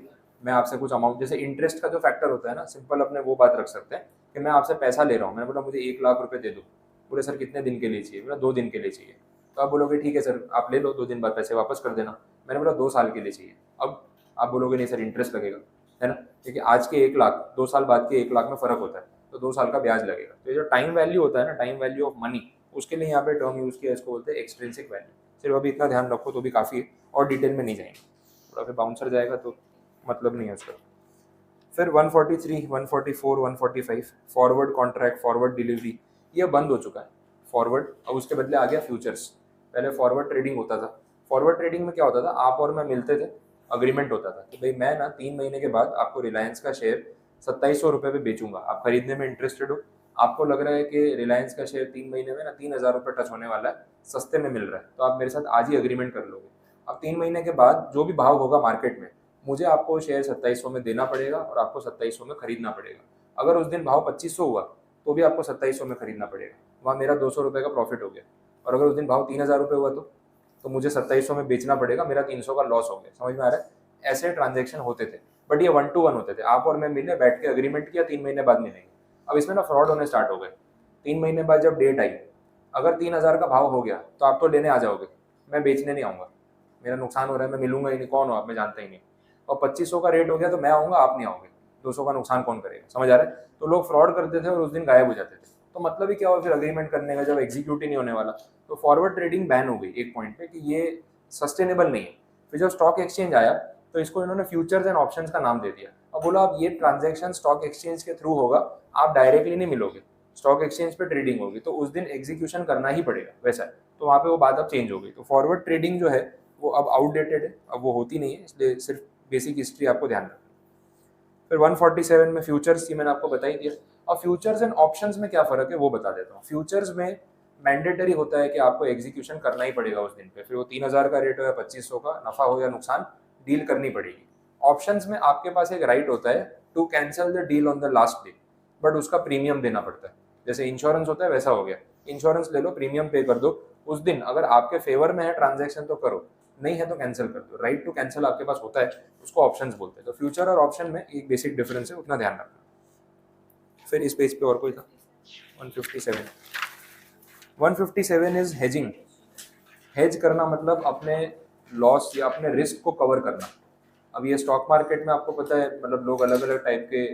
मैं आपसे कुछ अमाउंट, जैसे इंटरेस्ट का जो फैक्टर होता है ना, सिंपल अपने वो बात रख सकते हैं कि मैं आपसे पैसा ले रहा हूँ, मैंने बोला मुझे 1 लाख रुपए दे दो, बोले सर कितने दिन के लिए चाहिए, बोला 2 दिन के लिए चाहिए। तो आप बोलोगे ठीक है सर आप ले लो, 2 दिन बाद पैसे वापस कर देना। मैंने बोला 2 साल के लिए चाहिए। अब आप बोलोगे नहीं सर इंटरेस्ट लगेगा, है ना, क्योंकि आज के 1 लाख 2 साल बाद के 1 लाख में फर्क होता है, तो 2 साल का ब्याज लगेगा। तो ये जो टाइम वैल्यू होता है ना, टाइम वैल्यू ऑफ मनी, उसके लिए यहाँ पे टर्म यूज किया, इसको बोलते हैं एक्सट्रिंसिक वैल्यू। सिर्फ अभी इतना ध्यान रखो तो भी काफ़ी है, और डिटेल में नहीं जाएंगे, थोड़ा फिर बाउंसर जाएगा तो मतलब नहीं है उसका। फिर 143, 144, 145 फॉरवर्ड कॉन्ट्रैक्ट, फॉरवर्ड डिलीवरी, ये बंद हो चुका है फॉरवर्ड। अब उसके बदले आ गया फ्यूचर्स। पहले फॉरवर्ड ट्रेडिंग होता था। फॉरवर्ड ट्रेडिंग में क्या होता था, आप और मैं मिलते थे, अग्रीमेंट होता था कि भाई मैं ना 3 महीने के बाद आपको रिलायंस का शेयर 2700 रुपये पे बेचूंगा, आप खरीदने में इंटरेस्टेड हो, आपको लग रहा है कि रिलायंस का शेयर 3 महीने में ना 3000 रुपये टच होने वाला है, सस्ते में मिल रहा है, तो आप मेरे साथ आज ही अग्रीमेंट कर लोगे। अब 3 महीने के बाद जो भी भाव होगा मार्केट में, मुझे आपको शेयर 2700 में देना पड़ेगा और आपको 2700 में खरीदना पड़ेगा। अगर उस दिन भाव 2500 हुआ तो भी आपको 2700 में खरीदना पड़ेगा, वहाँ मेरा 200 रुपये का प्रॉफिट हो गया। और अगर उस दिन भाव 3000 रुपये हुआ तो मुझे 2700 में बेचना पड़ेगा, मेरा 300 का लॉस हो गया। समझ में आ रहा है? ऐसे ट्रांजेक्शन होते थे, बट ये 1 to 1 होते थे, आप और मैं मिले, बैठ के अग्रीमेंट किया, 3 महीने बाद मिलेंगे। अब इसमें ना फ्रॉड होने स्टार्ट हो गए। 3 महीने बाद जब डेट आई, अगर 3000 का भाव हो गया तो आप तो लेने आ जाओगे, मैं बेचने नहीं आऊँगा, मेरा नुकसान हो रहा है, मैं मिलूंगा ही नहीं, कौन हो आप, मैं जानता ही नहीं। और 2500 का रेट हो गया तो मैं आऊँगा, आप नहीं आओगे, 200 का नुकसान कौन करेगा? समझ आ रहा है? तो लोग फ्रॉड करते थे और उस दिन गायब हो जाते थे। तो मतलब ही क्या हुआ फिर अग्रीमेंट करने का, जब एग्जीक्यूट ही नहीं होने वाला। तो फॉरवर्ड ट्रेडिंग बैन हो गई एक पॉइंट पे कि ये सस्टेनेबल नहीं है। फिर जब स्टॉक एक्सचेंज आया तो इसको इन्होंने फ्यूचर्स एंड ऑप्शंस का नाम दे दिया। अब बोला अब ये ट्रांजैक्शन स्टॉक एक्सचेंज के थ्रू होगा, आप डायरेक्टली नहीं मिलोगे, स्टॉक एक्सचेंज पे ट्रेडिंग होगी, तो उस दिन एग्जीक्यूशन करना ही पड़ेगा, वैसा है। तो वहाँ पे वो बात अब चेंज हो गई। तो फॉरवर्ड ट्रेडिंग जो है वो अब आउटडेटेड है, अब वो होती नहीं है, इसलिए सिर्फ बेसिक हिस्ट्री आपको ध्यान रखना। फिर 147 में फ्यूचर्स की मैंने आपको बता ही दिया। अब फ्यूचर्स एंड ऑप्शंस में क्या फ़र्क है वो बता देता हूँ। फ्यूचर्स में मैंडेटरी होता है कि आपको एग्जीक्यूशन करना ही पड़ेगा उस दिन पे, फिर वो 3000 का रेट हो या 2500 का, नफ़ा हो या नुकसान, डील करनी पड़ेगी। ऑप्शंस में आपके पास एक राइट होता है to cancel the deal on the last day, but उसका प्रीमियम देना पड़ता है। जैसे इंश्योरेंस होता है वैसा हो गया, इंश्योरेंस ले लो, प्रीमियम पे कर दो, उस दिन अगर आपके फेवर में है ट्रांजैक्शन तो करो, नहीं है तो कैंसिल कर दो। राइट टू कैंसिल आपके पास होता है, उसको ऑप्शंस बोलते हैं। तो फ्यूचर और ऑप्शन में एक बेसिक डिफरेंस है, उतना ध्यान रखना। फिर इस पेज पे और कोई था 157। 157 इज हेजिंग। हेज करना मतलब अपने लॉस या अपने रिस्क को कवर करना। अब ये स्टॉक मार्केट में आपको पता है, मतलब लोग अलग अलग टाइप के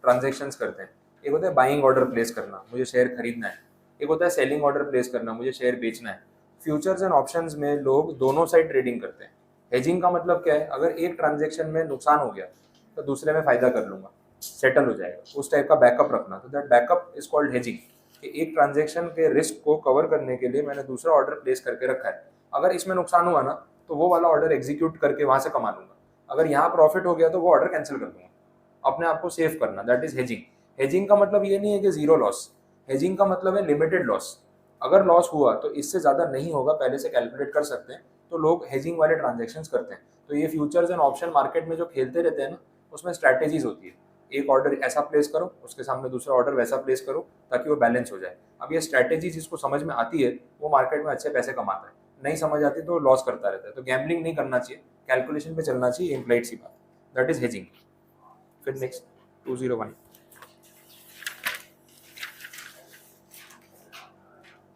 ट्रांजेक्शन्स करते हैं। एक होता है बाइंग ऑर्डर प्लेस करना, मुझे शेयर खरीदना है। एक होता है सेलिंग ऑर्डर प्लेस करना, मुझे शेयर बेचना है। फ्यूचर्स एंड ऑप्शंस में लोग दोनों साइड ट्रेडिंग करते हैं। हेजिंग का मतलब क्या है, अगर एक ट्रांजेक्शन में नुकसान हो गया तो दूसरे में फायदा कर लूंगा, सेटल हो जाएगा, उस टाइप का बैकअप रखना। तो that backup is called hedging, कि एक ट्रांजेक्शन के रिस्क को कवर करने के लिए मैंने दूसरा ऑर्डर प्लेस करके रखा है। अगर इसमें नुकसान हुआ ना तो वो वाला ऑर्डर एग्जीक्यूट करके वहां से कमा लूंगा, अगर यहाँ प्रॉफिट हो गया तो वो ऑर्डर कैंसिल कर दूंगा। अपने आप को सेव करना, दैट इज हेजिंग। हेजिंग का मतलब ये नहीं है कि जीरो लॉस, हेजिंग का मतलब है लिमिटेड लॉस। अगर लॉस हुआ तो इससे ज्यादा नहीं होगा, पहले से कैलकुलेट कर सकते हैं, तो लोग हेजिंग वाले ट्रांजेक्शन्स करते हैं। तो ये फ्यूचर्स एंड ऑप्शन मार्केट में जो खेलते रहते हैं ना, उसमें स्ट्रैटेजीज होती है। एक ऑर्डर ऐसा प्लेस करो, उसके सामने दूसरा ऑर्डर वैसा प्लेस करो, ताकि वो बैलेंस हो जाए। अब ये स्ट्रैटेजी जिसको समझ में आती है वो मार्केट में अच्छे पैसे कमाता है, नहीं समझ आती तो लॉस करता रहता है। तो गैम्बलिंग नहीं करना चाहिए, कैलकुलेशन पे चलना चाहिए, इम्प्लाइड सी बात, दैट इज हेजिंग। फिर next 201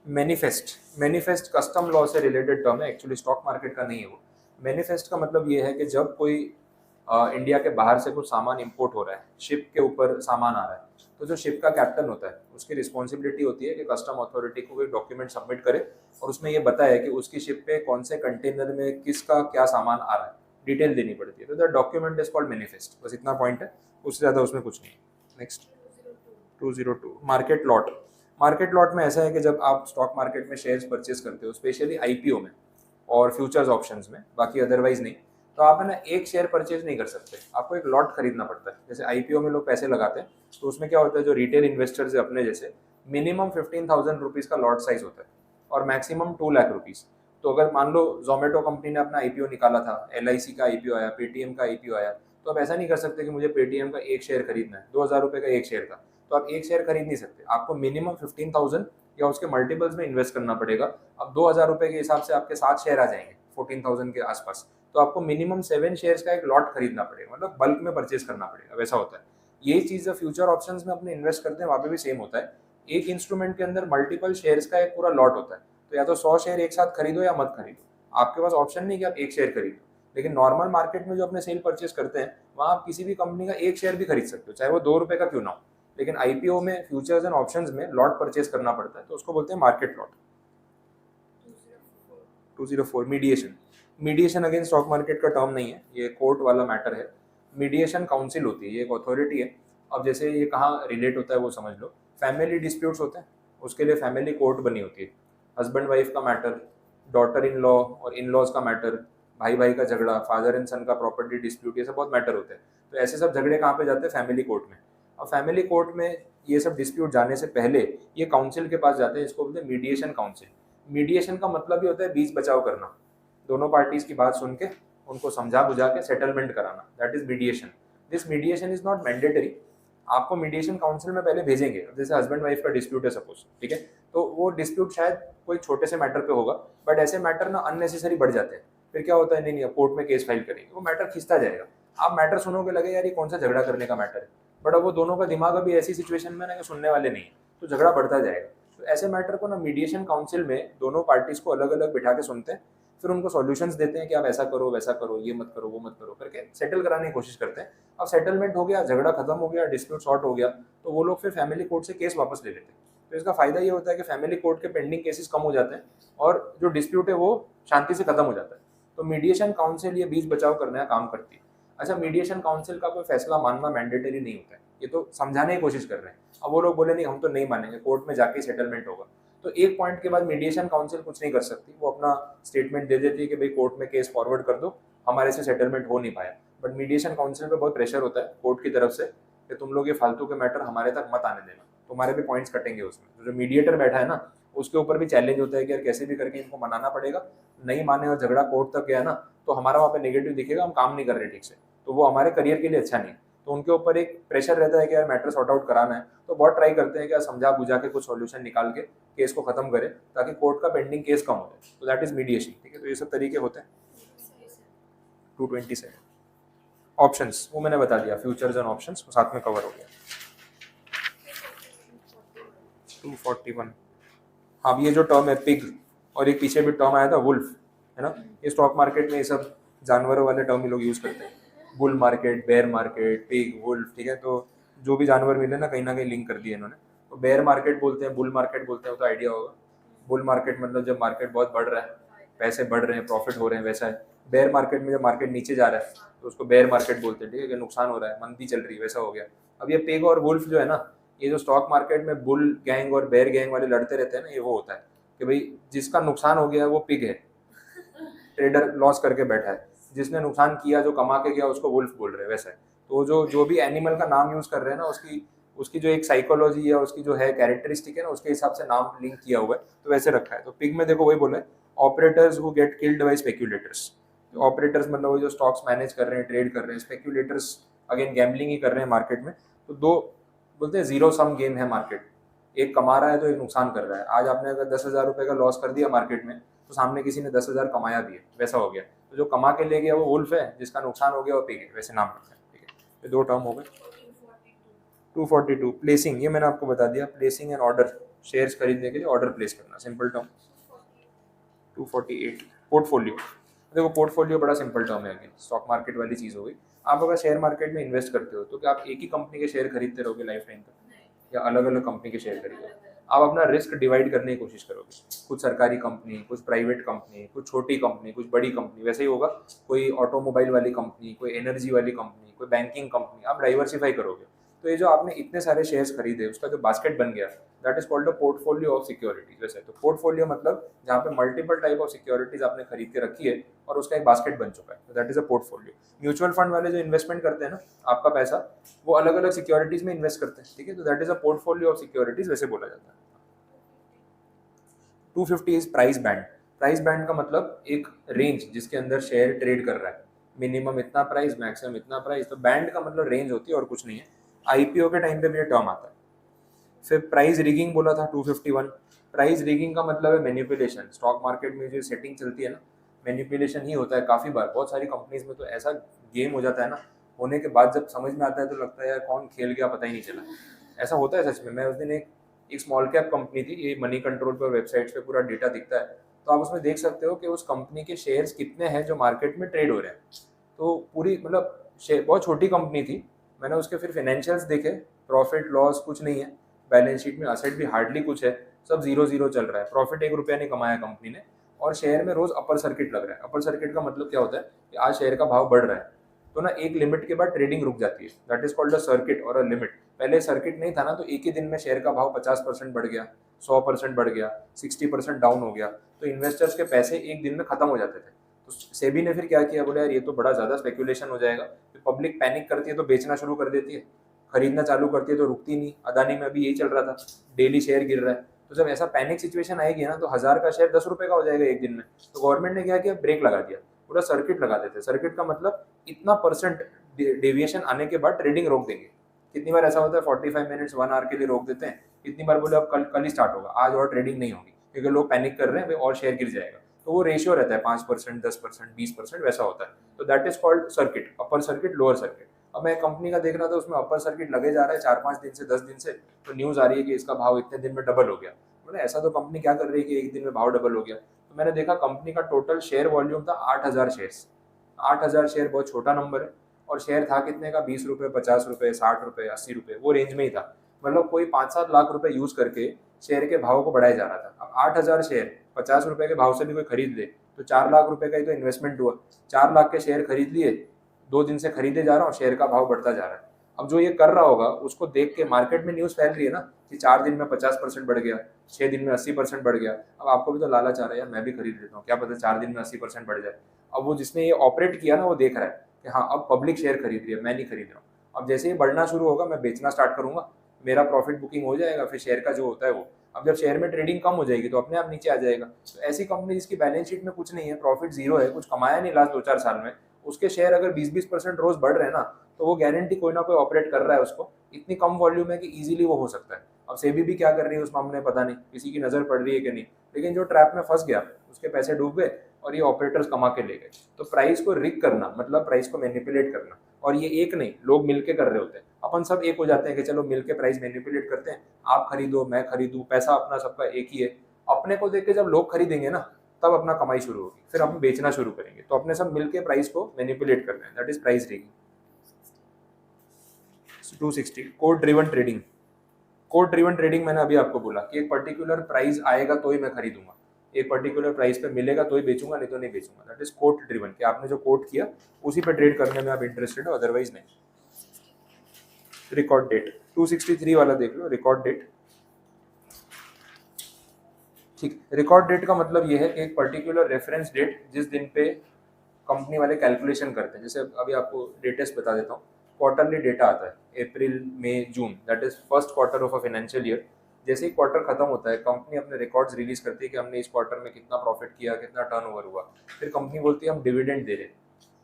manifest. Manifest custom law से रिलेटेड टर्म है, एक्चुअली स्टॉक मार्केट का नहीं है वो। मैनिफेस्ट का मतलब ये है कि जब कोई इंडिया के बाहर से कुछ सामान इंपोर्ट हो रहा है, शिप के ऊपर सामान आ रहा है, तो जो शिप का कैप्टन होता है उसकी रिस्पॉन्सिबिलिटी होती है कि कस्टम अथॉरिटी को एक डॉक्यूमेंट सबमिट करे और उसमें ये बताए कि उसकी शिप पे कौन से कंटेनर में किसका क्या सामान आ रहा है, डिटेल देनी पड़ती है। तो the document is called manifest, बस इतना पॉइंट है, उससे ज़्यादा उसमें कुछ नहीं। Next 202 market lot. Market lot में ऐसा है कि जब आप स्टॉक मार्केट में शेयर्स परचेज करते हो, स्पेशली आईपीओ में और फ्यूचर्स ऑप्शंस में, बाकी अदरवाइज नहीं, तो आप है ना एक शेयर परचेज नहीं कर सकते, आपको एक लॉट खरीदना पड़ता है। जैसे आईपीओ में लोग पैसे लगाते हैं तो उसमें क्या होता है, जो रिटेल इन्वेस्टर्स है अपने जैसे, मिनिमम 15,000 रुपीज़ का लॉट साइज होता है और मैक्सिमम 2 लाख रुपीज़। तो अगर मान लो जोमेटो कंपनी ने अपना आईपीओ निकाला था, एलआईसी का आईपीओ आया, पेटीएम का आईपीओ आया, तो आप ऐसा नहीं कर सकते कि मुझे पेटीएम का एक शेयर खरीदना है, 2,000 रुपये का एक शेयर का, तो आप एक शेयर खरीद नहीं सकते, आपको मिनिमम 15,000 या उसके मल्टीपल्स में इन्वेस्ट करना पड़ेगा। अब 2,000 रुपये के हिसाब से आपके 7 शेयर आ जाएंगे 14,000 के आसपास, तो आपको मिनिमम 7 शेयर्स का एक लॉट खरीदना पड़ेगा, मतलब बल्क में परचेज करना पड़ेगा, वैसा होता है। ये चीज़ फ्यूचर ऑप्शंस में अपने इन्वेस्ट करते हैं वहाँ पे भी सेम होता है। एक इंस्ट्रूमेंट के अंदर मल्टीपल शेयर्स का एक पूरा लॉट होता है, तो या तो 100 शेयर एक साथ खरीदो या मत खरीदो, आपके पास ऑप्शन नहीं कि आप एक शेयर खरीदो। लेकिन नॉर्मल मार्केट में जो अपने सेल परचेज करते हैं वहाँ आप किसी भी कंपनी का एक शेयर भी खरीद सकते हो, चाहे वो 2 रुपये का क्यों ना हो। लेकिन आईपीओ में, फ्यूचर्स एंड ऑप्शंस में लॉट परचेज करना पड़ता है, तो उसको बोलते हैं market lot. 204 mediation. Mediation again stock market का टर्म नहीं है, ये कोर्ट वाला मैटर है। मीडिएशन काउंसिल होती है, ये एक अथॉरिटी है। अब जैसे ये कहाँ रिलेट होता है वो समझ लो, फैमिली डिस्प्यूट्स होते हैं उसके लिए फैमिली कोर्ट बनी होती है। हस्बैंड वाइफ का मैटर, डॉटर इन लॉ और इन लॉज का मैटर, भाई भाई का झगड़ा, फादर एंड सन का प्रॉपर्टी डिस्प्यूट, ये सब बहुत मैटर होते हैं। तो ऐसे सब झगड़े कहाँ पे जाते हैं, फैमिली कोर्ट में। और फैमिली कोर्ट में ये सब डिस्प्यूट जाने से पहले ये काउंसिल के पास जाते हैं, इसको बोलते हैं मीडिएशन काउंसिल। मीडिएशन का मतलब ही होता है बीच बचाव करना, दोनों पार्टीज की बात सुन के उनको समझा बुझा के सेटलमेंट कराना, that is mediation. This mediation is not mandatory, आपको मीडिएशन काउंसिल में पहले भेजेंगे। जैसे हस्बैंड वाइफ का डिस्प्यूट है सपोज, ठीक है, तो वो डिस्प्यूट शायद कोई छोटे से मैटर पे होगा, बट ऐसे मैटर ना अननेसेसरी बढ़ जाते हैं। फिर क्या होता है, नहीं नहीं कोर्ट में केस फाइल करेंगे, वो मैटर खिंचता जाएगा। आप मैटर सुनोगे लगे यार ये कौन सा झगड़ा करने का मैटर है, बट अब वो दोनों का दिमाग अभी ऐसी सिचुएशन में ना कि सुनने वाले नहीं है, तो झगड़ा बढ़ता जाएगा। तो ऐसे मैटर को ना मीडिएशन काउंसिल में दोनों पार्टीज को अलग अलग बिठा के सुनते हैं, फिर उनको सॉल्यूशंस देते हैं कि आप ऐसा करो वैसा करो, ये मत करो वो मत करो करके सेटल कराने की कोशिश करते हैं। अब सेटलमेंट हो गया, झगड़ा खत्म हो गया, डिस्प्यूट सॉर्ट हो गया, तो वो लोग फिर फैमिली कोर्ट से केस वापस ले लेते हैं। तो इसका फायदा ये होता है कि फैमिली कोर्ट के पेंडिंग केसेस कम हो जाते हैं और जो डिस्प्यूट है वो शांति से खत्म हो जाता है। तो मीडिएशन काउंसिल ये बीच बचाव करने का काम करती है। अच्छा, मीडिएशन काउंसिल का कोई फैसला मानना मैंडेटरी नहीं होता है, ये तो समझाने की कोशिश कर रहे हैं। अब वो लोग बोले नहीं हम तो नहीं मानेंगे, कोर्ट में जाके सेटलमेंट होगा, तो एक पॉइंट के बाद मीडिएशन काउंसिल कुछ नहीं कर सकती, वो अपना स्टेटमेंट दे देती है कि भाई कोर्ट में केस फॉरवर्ड कर दो, हमारे से सेटलमेंट हो नहीं पाया। बट मीडिएशन काउंसिल पे बहुत प्रेशर होता है कोर्ट की तरफ से कि तुम लोग ये फालतू के मैटर हमारे तक मत आने देना, तुम्हारे भी पॉइंट्स कटेंगे उसमें। तो जो मीडिएटर बैठा है ना उसके ऊपर भी चैलेंज होता है कि यार कैसे भी करके इनको मनाना पड़ेगा, नहीं माने और झगड़ा कोर्ट तक गया ना तो हमारा वहाँ पे नेगेटिव दिखेगा, हम काम नहीं कर रहे ठीक से, तो वो हमारे करियर के लिए अच्छा नहीं। तो उनके ऊपर एक प्रेशर रहता है कि यार मैटर सॉर्ट आउट कराना है, तो बहुत ट्राई करते हैं कि यार समझा बुझा के कुछ सॉल्यूशन निकाल के केस को खत्म करें ताकि कोर्ट का पेंडिंग केस कम हो जाए। तो दैट इज मीडिएशन, ठीक है। तो ये सब तरीके होते हैं। 227 ऑप्शंस वो मैंने बता दिया, फ्यूचर्स एंड ऑप्शंस वो साथ में कवर हो गया। 241 हाँ, ये जो टर्म है पिग और एक पीछे भी टर्म आया था वुल्फ, है ना, ये स्टॉक मार्केट में ये सब जानवरों वाले टर्म ही लोग यूज करते हैं। Bull market, bear market, pig, wolf, ठीक है। तो जो भी जानवर मिले ना कहीं लिंक कर दिया इन्होंने। तो बेयर मार्केट बोलते हैं, बुल मार्केट बोलते हैं, तो आइडिया होगा। बुल मार्केट मतलब जब मार्केट बहुत बढ़ रहा है, पैसे बढ़ रहे हैं, प्रॉफिट हो रहे हैं, वैसा है। बेयर मार्केट में जब मार्केट नीचे जा रहा है तो उसको बेयर मार्केट बोलते हैं, ठीक है, कि नुकसान हो रहा है, मंदी चल रही है, वैसा हो गया। अब ये पिग और वुल्फ जो है ना, ये जो स्टॉक मार्केट में बुल गैंग और बेयर गैंग वाले लड़ते रहते हैं ना, ये वो होता है कि भाई जिसका नुकसान हो गया है वो पिग है, ट्रेडर लॉस करके बैठा है, जिसने नुकसान किया जो कमा के गया उसको वुल्फ बोल रहे हैं, वैसा है। तो जो भी एनिमल का नाम यूज कर रहे हैं ना उसकी जो एक साइकोलॉजी है, उसकी जो है कैरेक्टरिस्टिक है ना, उसके हिसाब से नाम लिंक किया हुआ है, तो वैसे रखा है। तो पिग में देखो वही बोला है, operators who get killed by speculators. Operators मतलब वो जो स्टॉक्स मैनेज कर रहे हैं, ट्रेड कर रहे हैं। स्पेक्यूलेटर्स अगेन गैम्बलिंग ही कर रहे हैं मार्केट में। तो दो बोलते हैं जीरो सम गेम है मार्केट, एक कमा रहा है तो एक नुकसान कर रहा है। आज आपने अगर 10,000 रुपए का लॉस कर दिया मार्केट में तो सामने किसी ने 10,000 कमाया भी है, वैसा हो गया। तो जो कमा के ले गया वो वुल्फ है, जिसका नुकसान हो गया वो पिग है, वैसे नाम रखा है, ठीक है। ये दो टर्म हो गए। 242 प्लेसिंग, ये मैंने आपको बता दिया, प्लेसिंग एंड ऑर्डर, शेयर्स खरीदने के लिए ऑर्डर प्लेस करना, सिंपल टर्म। 248 पोर्टफोलियो, देखो पोर्टफोलियो बड़ा सिंपल टर्म है, स्टॉक मार्केट वाली चीज़ हो गई। आप अगर शेयर मार्केट में इन्वेस्ट करते हो तो क्या आप एक ही कंपनी के शेयर खरीदते रहोगे लाइफ टाइम तक, या अलग अलग कंपनी के शेयर खरीदोगे? आप अपना रिस्क डिवाइड करने की कोशिश करोगे, कुछ सरकारी कंपनी, कुछ प्राइवेट कंपनी, कुछ छोटी कंपनी, कुछ बड़ी कंपनी, वैसे ही होगा। कोई ऑटोमोबाइल वाली कंपनी, कोई एनर्जी वाली कंपनी, कोई बैंकिंग कंपनी, आप डाइवर्सिफाई करोगे। तो ये जो आपने इतने सारे शेयर्स खरीदे उसका जो बास्केट बन गया, that is called a portfolio of securities. वैसे तो पोर्टफोलियो मतलब जहाँ पे मल्टीपल टाइप ऑफ सिक्योरिटीज आपने खरीद के रखी है और उसका एक बास्केट बन चुका है, तो that is a portfolio. Mutual fund वाले जो इन्वेस्टमेंट करते हैं ना, आपका पैसा वो अलग अलग सिक्योरिटीज में इन्वेस्ट करते हैं, ठीक है, तो that is a portfolio of securities, वैसे बोला जाता है। 250 is price band. Price band का मतलब एक रेंज जिसके अंदर शेयर ट्रेड कर रहा है, मिनिमम इतना प्राइस, मैक्सिमम इतना प्राइस। तो बैंड का मतलब रेंज होती है और कुछ नहीं है। आईपीओ के टाइम पे भी ये टर्म आता है। फिर प्राइस रिगिंग बोला था 251। प्राइस रिगिंग का मतलब है मैनिपुलेशन। स्टॉक मार्केट में जो सेटिंग चलती है ना, मैनिपुलेशन ही होता है काफ़ी बार, बहुत सारी कंपनीज में तो ऐसा गेम हो जाता है ना, होने के बाद जब समझ में आता है तो लगता है यार कौन खेल गया पता ही नहीं चला। ऐसा होता है सच में। मैं उस दिन एक स्मॉल कैप कंपनी थी, ये मनी कंट्रोल पर वेबसाइट्स पे पूरा डेटा दिखता है, तो आप उसमें देख सकते हो कि उस कंपनी के शेयर्स कितने हैं जो मार्केट में ट्रेड हो रहे हैं। तो पूरी मतलब शेयर बहुत छोटी कंपनी थी, मैंने उसके फिर फाइनेंशियल्स देखे, प्रॉफिट लॉस कुछ नहीं है, बैलेंस शीट में असेट भी हार्डली कुछ है, सब जीरो जीरो चल रहा है, प्रॉफिट 1 रुपया नहीं कमाया कंपनी ने, और शेयर में रोज अपर सर्किट लग रहा है। अपर सर्किट का मतलब क्या होता है कि आज शेयर का भाव बढ़ रहा है तो ना एक लिमिट के बाद ट्रेडिंग रुक जाती है, that is called a circuit और अ लिमिट। पहले सर्किट नहीं था ना, तो एक ही दिन में शेयर का भाव 50% बढ़ गया, 100% बढ़ गया, 60% डाउन हो गया, तो इन्वेस्टर्स के पैसे एक दिन में खत्म हो जाते थे। तो सेबी ने फिर क्या किया, बोले यार ये तो बड़ा ज्यादा स्पेकुलेशन हो जाएगा, तो पब्लिक पैनिक करती है तो बेचना शुरू कर देती है, खरीदना चालू करती है तो रुकती नहीं। अदानी में अभी यही चल रहा था, डेली शेयर गिर रहा है। तो जब ऐसा पैनिक सिचुएशन आएगी ना, तो 1000 का शेयर 10 रुपए का हो जाएगा एक दिन में। तो गवर्नमेंट ने क्या किया, ब्रेक लगा दिया, पूरा सर्किट लगा देते। सर्किट का मतलब इतना परसेंट डेविएशन आने के बाद ट्रेडिंग रोक देंगे। कितनी बार ऐसा होता है 45 मिनट्स 1 आवर के लिए रोक देते हैं, कितनी बार बोले अब कल कल ही स्टार्ट होगा, आज और ट्रेडिंग नहीं होगी क्योंकि लोग पैनिक कर रहे हैं भाई और शेयर गिर जाएगा। तो वो रेशियो रहता है 5%, 10%, 20%, वैसा होता है। तो that is called circuit, upper circuit, lower circuit. अब मैं कंपनी का देख रहा था, उसमें अपर सर्किट लगे जा रहा है 4-5 दिन से, 10 दिन से, तो न्यूज आ रही है कि इसका भाव इतने दिन में डबल हो गया। मैंने ऐसा तो कंपनी क्या कर रही है कि एक दिन में भाव डबल हो गया। तो मैंने देखा कंपनी का टोटल शेयर वॉल्यूम था 8,000 शेयर्स। 8,000 शेयर बहुत छोटा नंबर है, और शेयर था कितने का, 20 रुपये, 50 रुपये, 60 रुपये, 80 रुपये, वो रेंज में ही था। मतलब कोई 5-7 लाख रुपए यूज करके शेयर के भाव को बढ़ाया जा रहा था। अब 8,000 शेयर 50 रुपए के भाव से भी कोई खरीद ले तो 4 लाख रुपए का ही तो इन्वेस्टमेंट हुआ। 4 लाख के शेयर खरीद लिए, 2 दिन से खरीदे जा रहा हूँ, शेयर का भाव बढ़ता जा रहा है। अब जो ये कर रहा होगा उसको देख के मार्केट में न्यूज फैल रही है ना कि 4 दिन में 50% बढ़ गया, 6 दिन में 80% बढ़ गया। अब आपको भी तो लालच आ रहा है यार मैं भी खरीद लेता हूँ, क्या पता 4 दिन में 80% बढ़ जाए। अब वो जिसने ये ऑपरेट किया ना वो देख रहा है कि हाँ अब पब्लिक शेयर खरीद रही है, मैं नहीं खरीद रहा हूँ। अब जैसे ही बढ़ना शुरू होगा मैं बेचना स्टार्ट करूंगा, मेरा प्रॉफिट बुकिंग हो जाएगा, फिर शेयर का जो होता है वो, अब जब शेयर में ट्रेडिंग कम हो जाएगी तो अपने आप नीचे आ जाएगा। तो ऐसी कंपनी जिसकी बैलेंस शीट में कुछ नहीं है, प्रॉफिट जीरो है, कुछ कमाया नहीं लास्ट 2-4 साल में, उसके शेयर अगर 20-20% रोज बढ़ रहे हैं ना, तो वो गारंटी कोई ना कोई ऑपरेट कर रहा है उसको, इतनी कम वॉल्यूम है कि इजीली वो हो सकता है। अब सेबी भी क्या कर रही है उस मामले में पता नहीं, किसी की नजर पड़ रही है कि नहीं, लेकिन जो ट्रैप में फंस गया उसके पैसे डूब गए और ये ऑपरेटर्स कमा के ले गए। तो प्राइस को रिग करना मतलब प्राइस को मैनिपुलेट करना, और ये एक नहीं, लोग मिलके कर रहे होते हैं। अपन सब एक हो जाते हैं कि चलो मिलके प्राइस मैनिपुलेट करते हैं, आप खरीदो मैं खरीदूं, पैसा अपना सबका एक ही है। अपने को देख के जब लोग खरीदेंगे ना, तब अपना कमाई शुरू होगी, फिर हम बेचना शुरू करेंगे। तो अपने सब मिलके प्राइस को मैनिपुलेट कर रहे हैं, that is price rigging. 260 code driven trading. Code driven trading मैंने अभी आपको बोला कि एक पर्टिकुलर प्राइस आएगा तो ही मैं खरीदूंगा, एक पर्टिकुलर प्राइस पे मिलेगा तो ही बेचूंगा, नहीं तो नहीं बेचूंगा। दैट इज कोट ड्रिवन, कि आपने जो कोट किया उसी पे ट्रेड करने में आप इंटरेस्टेड हो, अदरवाइज नहीं। रिकॉर्ड डेट 263 वाला देख लो, रिकॉर्ड डेट। ठीक, रिकॉर्ड डेट का मतलब ये है कि एक पर्टिकुलर रेफरेंस डेट जिस दिन पे कंपनी वाले कैलकुलेशन करते हैं। जैसे अभी आपको लेटेस्ट बता देता हूँ, क्वार्टरली डेटा आता है अप्रैल मई जून, that is first quarter of a financial year. जैसे ही क्वार्टर खत्म होता है, कंपनी अपने रिकॉर्ड्स रिलीज करती है कि हमने इस क्वार्टर में कितना प्रॉफिट किया, कितना टर्नओवर हुआ। फिर कंपनी बोलती है हम डिविडेंड दे रहे हैं,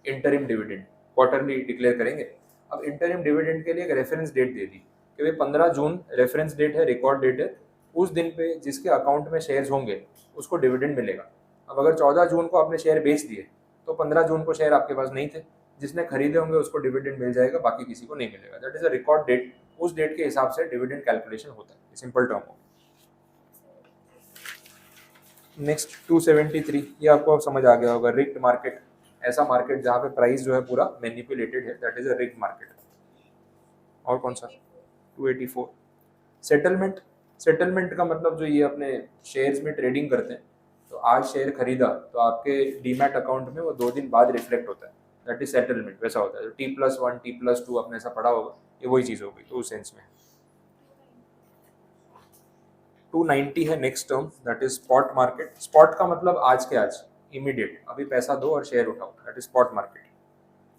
इंटरिम डिविडेंड क्वार्टरली डिक्लेयर करेंगे। अब इंटरिम डिविडेंड के लिए एक रेफरेंस डेट दे दी कि भाई 15 जून रेफरेंस डेट है, रिकॉर्ड डेट है, उस दिन पे जिसके अकाउंट में शेयर्स होंगे उसको डिविडेंड मिलेगा। अब अगर 14 जून को आपने शेयर बेच दिए तो 15 जून को शेयर आपके पास नहीं थे, जिसने खरीदे होंगे उसको डिविडेंड मिल जाएगा, बाकी किसी को नहीं मिलेगा। That is a record date, उस डेट के हिसाब से डिविडेंड कैलकुलेशन होता है, सिंपल टर्म हो। नेक्स्ट 273, ये आपको अब समझ आ गया होगा, रिग्ड मार्केट, ऐसा मार्केट जहाँ पे प्राइस जो है पूरा मैनिपुलेटेड है, that is a rigged market. और कौन सा? 284 सेटलमेंट। सेटलमेंट का मतलब जो ये अपने शेयर्स में ट्रेडिंग करते हैं, तो आज शेयर खरीदा तो आपके डीमैट अकाउंट में वो 2 दिन बाद रिफ्लेक्ट होता है, दैट इज सेटलमेंट। वैसा होता है T+1 T+2 अपने ऐसा पढ़ा होगा, ये वही चीज़ होगी तो उस सेंस में। 290 है next term, that is spot market. Spot का मतलब आज के आज, इमीडिएट, अभी पैसा दो और शेयर उठाओ, that is spot market,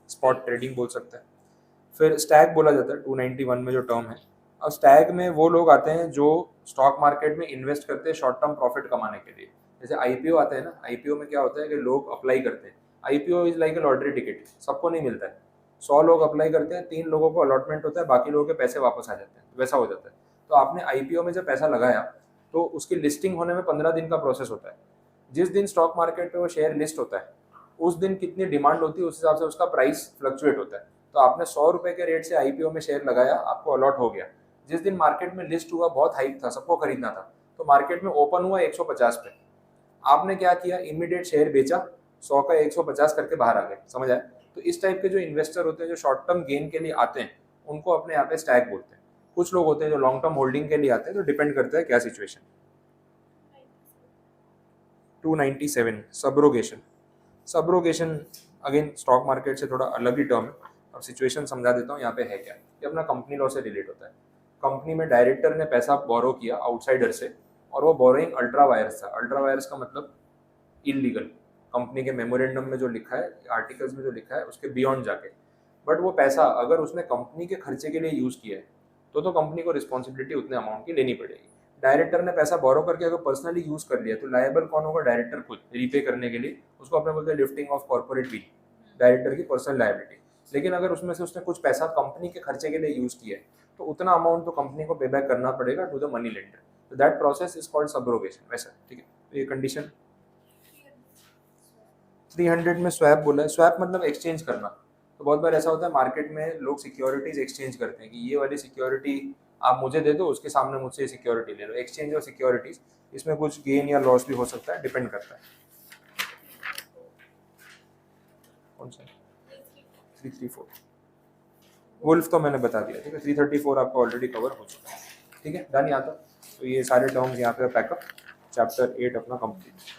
spot trading बोल सकते हैं। फिर स्टैग बोला जाता है 291 में जो टर्म है। अब स्टैग में वो लोग आते हैं जो स्टॉक मार्केट में इन्वेस्ट करते हैं शॉर्ट टर्म प्रॉफिट कमाने के लिए। जैसे आईपीओ आता है ना, आईपीओ में क्या होता है कि लोग अप्लाई करते हैं, IPO is like a lottery ticket, सबको नहीं मिलता है। 100 लोग अप्लाई करते हैं, 3 लोगों को अलॉटमेंट होता है, बाकी लोगों के पैसे वापस आ जाते हैं, वैसा हो जाता है। तो आपने आईपीओ में जब पैसा लगाया तो उसकी लिस्टिंग होने में 15 दिन का प्रोसेस होता है। जिस दिन स्टॉक मार्केट पे वो शेयर लिस्ट होता है, उस दिन कितनी डिमांड होती है उस हिसाब से उसका प्राइस फ्लक्चुएट होता है। तो आपने 100 रुपए के रेट से आईपीओ में शेयर लगाया, आपको अलॉट हो गया। जिस दिन मार्केट में लिस्ट हुआ, बहुत हाइप था, सबको खरीदना था, तो मार्केट में ओपन हुआ 150 पे, आपने क्या किया, इमीडिएट शेयर बेचा, 100 का 150 करके बाहर आ गए, समझ आए? तो इस टाइप के जो इन्वेस्टर होते हैं जो शॉर्ट टर्म गेन के लिए आते हैं, उनको अपने यहाँ पे स्टैग बोलते हैं। कुछ लोग होते हैं जो लॉन्ग टर्म होल्डिंग के लिए आते हैं, तो डिपेंड करता है क्या situation. 297 subrogation. Subrogation again stock market से थोड़ा अलग ही टर्म है। अब सिचुएशन समझा देता हूँ यहाँ पे है क्या। ये अपना कंपनी लॉ से रिलेट होता है। कंपनी में डायरेक्टर ने पैसा बोरो किया आउटसाइडर से, और वो बोरोइंग अल्ट्रा वायर्स था। अल्ट्रा वायर्स का मतलब इलीगल, कंपनी के मेमोरेंडम में जो लिखा है, आर्टिकल्स में जो लिखा है उसके बियॉन्ड जाके। बट वो पैसा अगर उसने कंपनी के खर्चे के लिए यूज किया है तो कंपनी को रिस्पॉन्सिबिलिटी उतने अमाउंट की लेनी पड़ेगी। डायरेक्टर ने पैसा बोरो करके अगर पर्सनली यूज कर लिया तो लायबल कौन होगा? डायरेक्टर खुद, रीपे करने के लिए। उसको अपने बोलते हैं lifting of corporate bill, director की पर्सनल लायबिलिटी। लेकिन अगर उसमें से उसने कुछ पैसा कंपनी के खर्चे के लिए यूज किया है तो उतना अमाउंट तो कंपनी को पे बैक करना पड़ेगा टू द मनी लेंडर। तो that process is called subrogation, वैसा, ठीक है। तो ये कंडीशन 300 में स्वैप बोला है। स्वैप मतलब एक्सचेंज करना। तो बहुत बार ऐसा होता है मार्केट में लोग सिक्योरिटीज एक्सचेंज करते हैं कि ये वाली सिक्योरिटी आप मुझे दे दो, उसके सामने मुझसे सिक्योरिटी ले लो। एक्सचेंज और सिक्योरिटीज, इसमें कुछ गेन या लॉस भी हो सकता है, डिपेंड करता है। कौन सा? 334 वुल्फ तो मैंने बता दिया, ठीक है। 334 आपको ऑलरेडी कवर हो चुका है, ठीक है, डन यहाँ तक। तो ये सारे टर्म्स यहाँ पे पैकअप, चैप्टर 8 अपना कंप्लीट।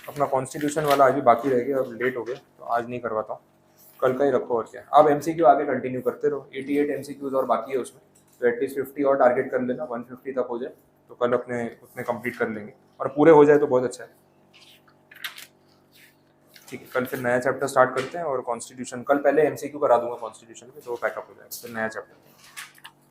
अपना कॉन्स्टिट्यूशन वाला आज भी बाकी रह गया, अब लेट हो गया तो आज नहीं करवाता हूँ, कल का ही रखो। और क्या, आप एमसीक्यू आगे कंटिन्यू करते रहो। 88 एमसीक्यूज और बाकी है उसमें, तो एटलीस्ट 50 और टारगेट कर लेना, 150 तक हो जाए तो कल अपने उतने कंप्लीट कर लेंगे, और पूरे हो जाए तो बहुत अच्छा है। ठीक है, कल फिर नया चैप्टर स्टार्ट करते हैं और कॉन्स्टिट्यूशन कल पहले एमसीक्यू करा दूंगा कॉन्स्टिट्यूशन के, तो पैकअप हो जाएगा फिर नया चैप्टर।